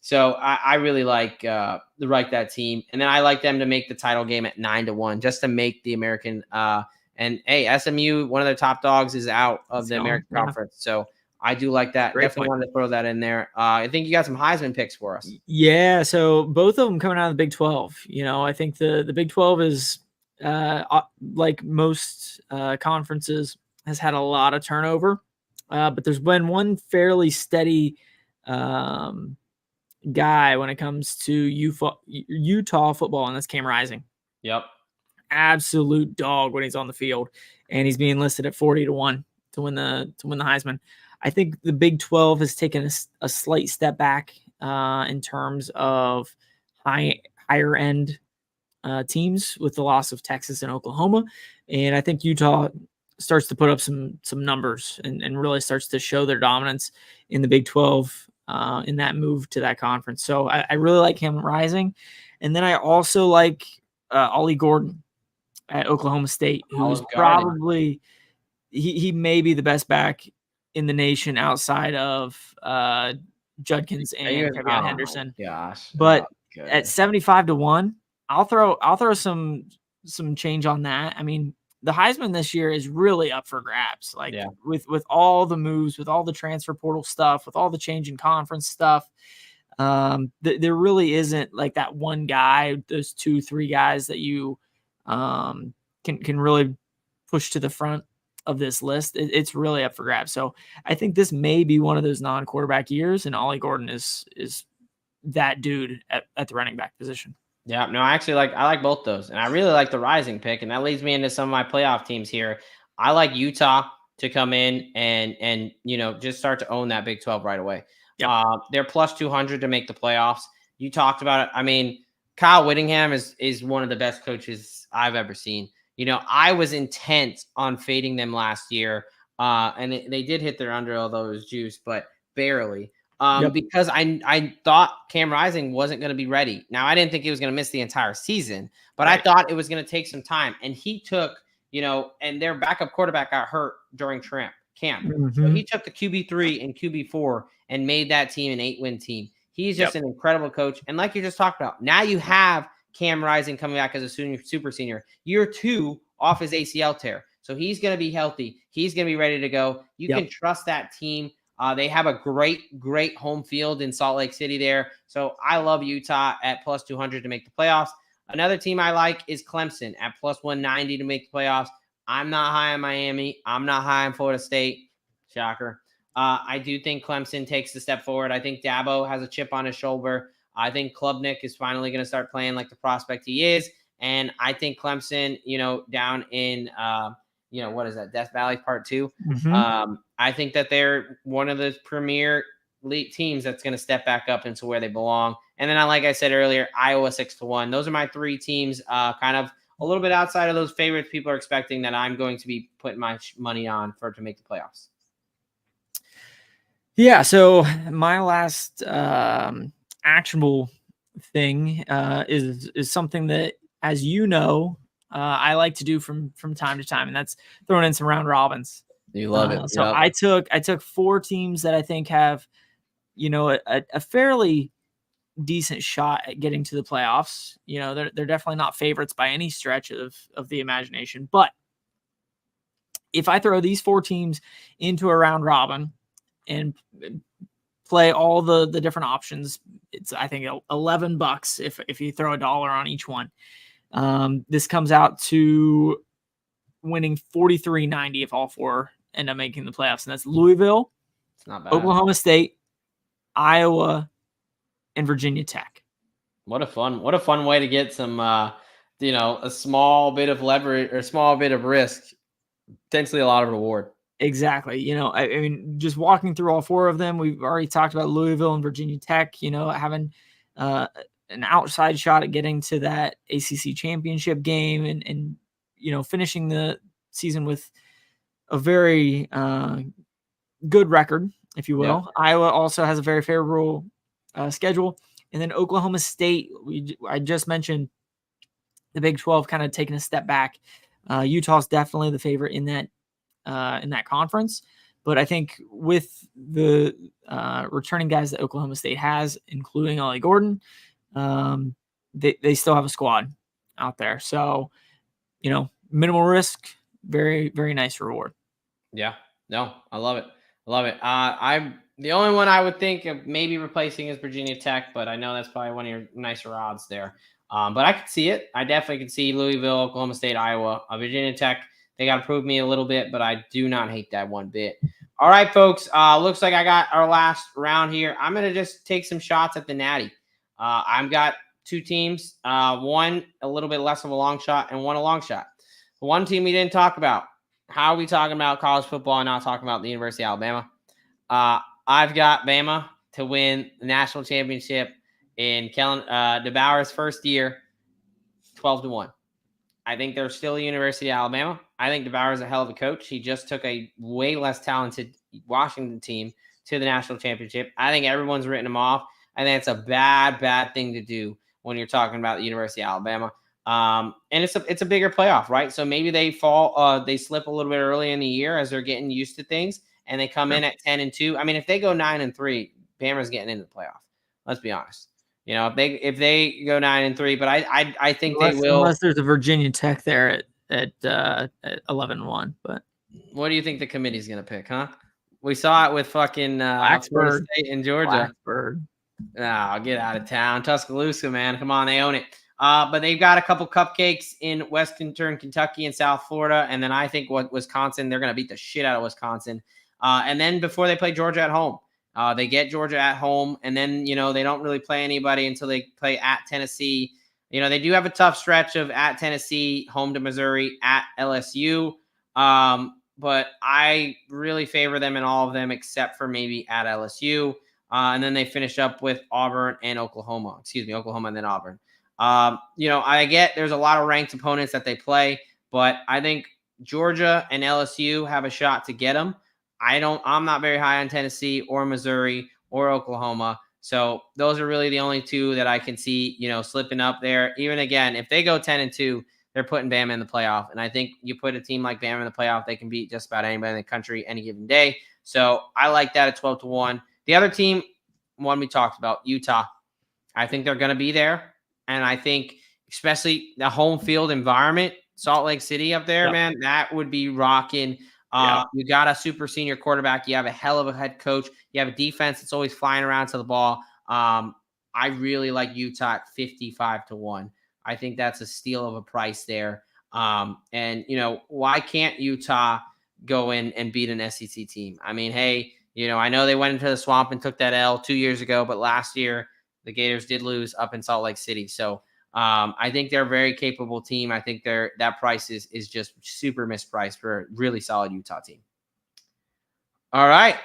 So I really like that team. And then I like them to make the title game at 9-1 just to make the American and hey, SMU, one of their top dogs, is out of the American Conference. So I do like that. Definitely wanted to throw that in there. I think you got some Heisman picks for us. Yeah, so both of them coming out of the Big 12. I think the Big 12 is like most conferences has had a lot of turnover. But there's been one fairly steady guy when it comes to Utah football, and that's Cam Rising. Yep. Absolute dog when he's on the field, and he's being listed at 40-1 to win the Heisman. I think the Big 12 has taken a slight step back in terms of higher end teams with the loss of Texas and Oklahoma, and I think Utah starts to put up some numbers and really starts to show their dominance in the Big 12 in that move to that conference. So I really like him rising. And then I also like Ollie Gordon at Oklahoma State, who's probably he may be the best back in the nation outside of Judkins and Kevin Henderson. Gosh. But at 75-1, I'll throw some change on that. I mean, the Heisman this year is really up for grabs. With all the moves, with all the transfer portal stuff, with all the change in conference stuff. There really isn't like that one guy, those 2-3 guys that you can really push to the front of this list. It's really up for grabs. So I think this may be one of those non-quarterback years, and Ollie Gordon is that dude at the running back position. Yeah, no, I like both those, and I really like the rising pick, and that leads me into some of my playoff teams here. I like Utah to come in and just start to own that Big 12 right away. Yep. They're plus 200 to make the playoffs. You talked about it. I mean, Kyle Whittingham is one of the best coaches I've ever seen. I was intent on fading them last year, and they did hit their under, although it was juice, but barely. Because I thought Cam Rising wasn't going to be ready. Now, I didn't think he was going to miss the entire season, but right. I thought it was going to take some time. And he took, and their backup quarterback got hurt during camp. So he took the QB3 and QB4 and made that team an 8-win team. He's just an incredible coach. And like you just talked about, now you have Cam Rising coming back as a super senior. Year 2 off his ACL tear. So he's going to be healthy. He's going to be ready to go. You can trust that team. They have a great home field in Salt Lake City there. So I love Utah at plus 200 to make the playoffs. Another team I like is Clemson at plus 190 to make the playoffs. I'm not high on Miami. I'm not high on Florida State. Shocker. I do think Clemson takes the step forward. I think Dabo has a chip on his shoulder. I think Klubnik is finally going to start playing like the prospect he is. And I think Clemson, down in what is that? Death Valley Part 2. I think that they're one of the premier league teams that's going to step back up into where they belong. And then, like I said earlier, Iowa 6-1. Those are my 3 teams, kind of a little bit outside of those favorites people are expecting that I'm going to be putting my money on to make the playoffs. Yeah. So my last actionable thing is something that, as you know, I like to do from time to time, and that's throwing in some round robins. You love it. So I took 4 teams that I think have, a fairly decent shot at getting to the playoffs. They're definitely not favorites by any stretch of the imagination. But if I throw these 4 teams into a round robin and play all the different options, it's, I think, $11 if you throw $1 on each one. This comes out to winning $43.90 if all 4 end up making the playoffs, and that's Louisville, it's not bad, Oklahoma State, Iowa, and Virginia Tech. What a fun way to get some, a small bit of leverage or a small bit of risk, potentially a lot of reward. Exactly. I mean, just walking through all 4 of them, we've already talked about Louisville and Virginia Tech, having an outside shot at getting to that ACC championship game and finishing the season with a very good record, if you will. Yeah. Iowa also has a very favorable schedule. And then Oklahoma State, I just mentioned the Big 12 kind of taking a step back. Utah's definitely the favorite in that conference. But I think with the returning guys that Oklahoma State has, including Ollie Gordon, they still have a squad out there. So, minimal risk, very, very nice reward. Yeah, no, I love it. I'm the only one I would think of maybe replacing is Virginia Tech, but I know that's probably one of your nicer odds there. But I could see it. I definitely could see Louisville, Oklahoma State, Iowa, Virginia Tech. They got to prove me a little bit, but I do not hate that one bit. All right, folks. Looks like I got our last round here. I'm going to just take some shots at the Natty. I've got 2 teams, one a little bit less of a long shot and one a long shot. One team we didn't talk about. How are we talking about college football and not talking about the University of Alabama? I've got Bama to win the national championship in DeBauer's first year, 12-1. I think they're still the University of Alabama. I think DeBauer is a hell of a coach. He just took a way less talented Washington team to the national championship. I think everyone's written him off. I think it's a bad thing to do when you're talking about the University of Alabama. And it's a bigger playoff, right? So maybe they they slip a little bit early in the year as they're getting used to things, and they come in at 10-2. I mean, if they go 9-3, Bama's getting into the playoff. Let's be honest. If they go 9-3, but I think they will. Unless there's a Virginia Tech there at 11-1. But what do you think the committee's gonna pick, huh? We saw it with fucking Florida State and Georgia. Blacksburg. Oh, get out of town. Tuscaloosa, man. Come on, they own it. But they've got a couple cupcakes in Western Kentucky and South Florida. And then I think Wisconsin, they're going to beat the shit out of Wisconsin. And then before they play Georgia at home, they get Georgia at home. And then, they don't really play anybody until they play at Tennessee. They do have a tough stretch of at Tennessee, home to Missouri, at LSU. But I really favor them in all of them except for maybe at LSU. And then they finish up with Auburn and Oklahoma. Oklahoma and then Auburn. I get there's a lot of ranked opponents that they play, but I think Georgia and LSU have a shot to get them. I'm not very high on Tennessee or Missouri or Oklahoma. So those are really the only two that I can see, slipping up there. Even again, if they go 10-2, they're putting Bama in the playoff. And I think you put a team like Bama in the playoff, they can beat just about anybody in the country any given day. So I like that at 12-1. The other team, one we talked about, Utah. I think they're going to be there. And I think especially the home field environment, Salt Lake City up there, man, that would be rocking. You got a super senior quarterback. You have a hell of a head coach. You have a defense that's always flying around to the ball. I really like Utah at 55-1. I think that's a steal of a price there. And why can't Utah go in and beat an SEC team? I mean, hey, I know they went into the swamp and took that L 2 years ago, but last year the Gators did lose up in Salt Lake City. So I think they're a very capable team. I think that price is just super mispriced for a really solid Utah team. All right.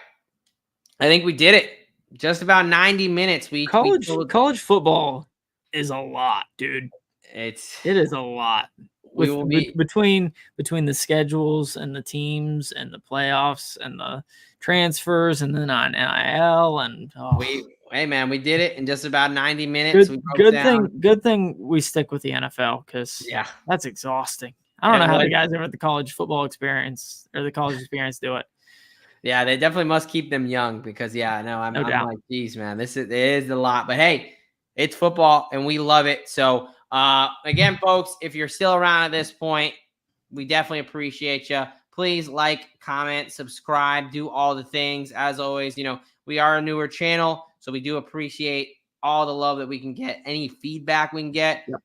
I think we did it. Just about 90 minutes. College football is a lot, dude. It is a lot. Between the schedules and the teams and the playoffs and the transfers and then on NIL and hey man, we did it in just about 90 minutes. Good thing we stick with the NFL because that's exhausting. I don't know how the guys over at the college football experience or the college experience do it. Yeah, they definitely must keep them young because I'm like, geez, man, it is a lot. But hey, it's football and we love it. So again, folks, if you're still around at this point, we definitely appreciate you. Please like, comment, subscribe, do all the things. As always, we are a newer channel, so we do appreciate all the love that we can get, any feedback we can get. Yep.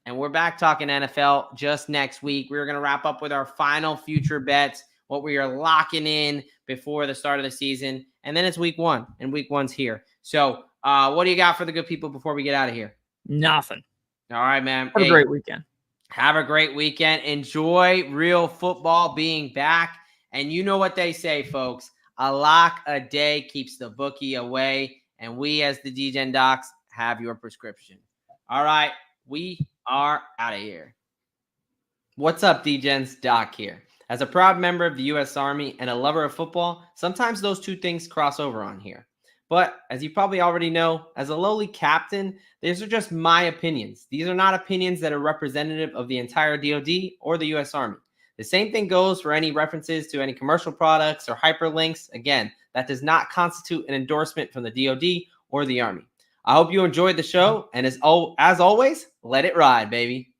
And we're back talking NFL just next week. We're going to wrap up with our final future bets, what we are locking in before the start of the season. And then it's week 1, and week 1's here. So what do you got for the good people before we get out of here? Nothing. All right, man. Have a great weekend. Have a great weekend. Enjoy real football being back. And you know what they say, folks. A lock a day keeps the bookie away. And we, as the Degen Docs, have your prescription. All right. We are out of here. What's up, Degens? Doc here. As a proud member of the U.S. Army and a lover of football, sometimes those two things cross over on here. But as you probably already know, as a lowly captain, these are just my opinions. These are not opinions that are representative of the entire DoD or the U.S. Army. The same thing goes for any references to any commercial products or hyperlinks. Again, that does not constitute an endorsement from the DoD or the Army. I hope you enjoyed the show, and as always, let it ride, baby.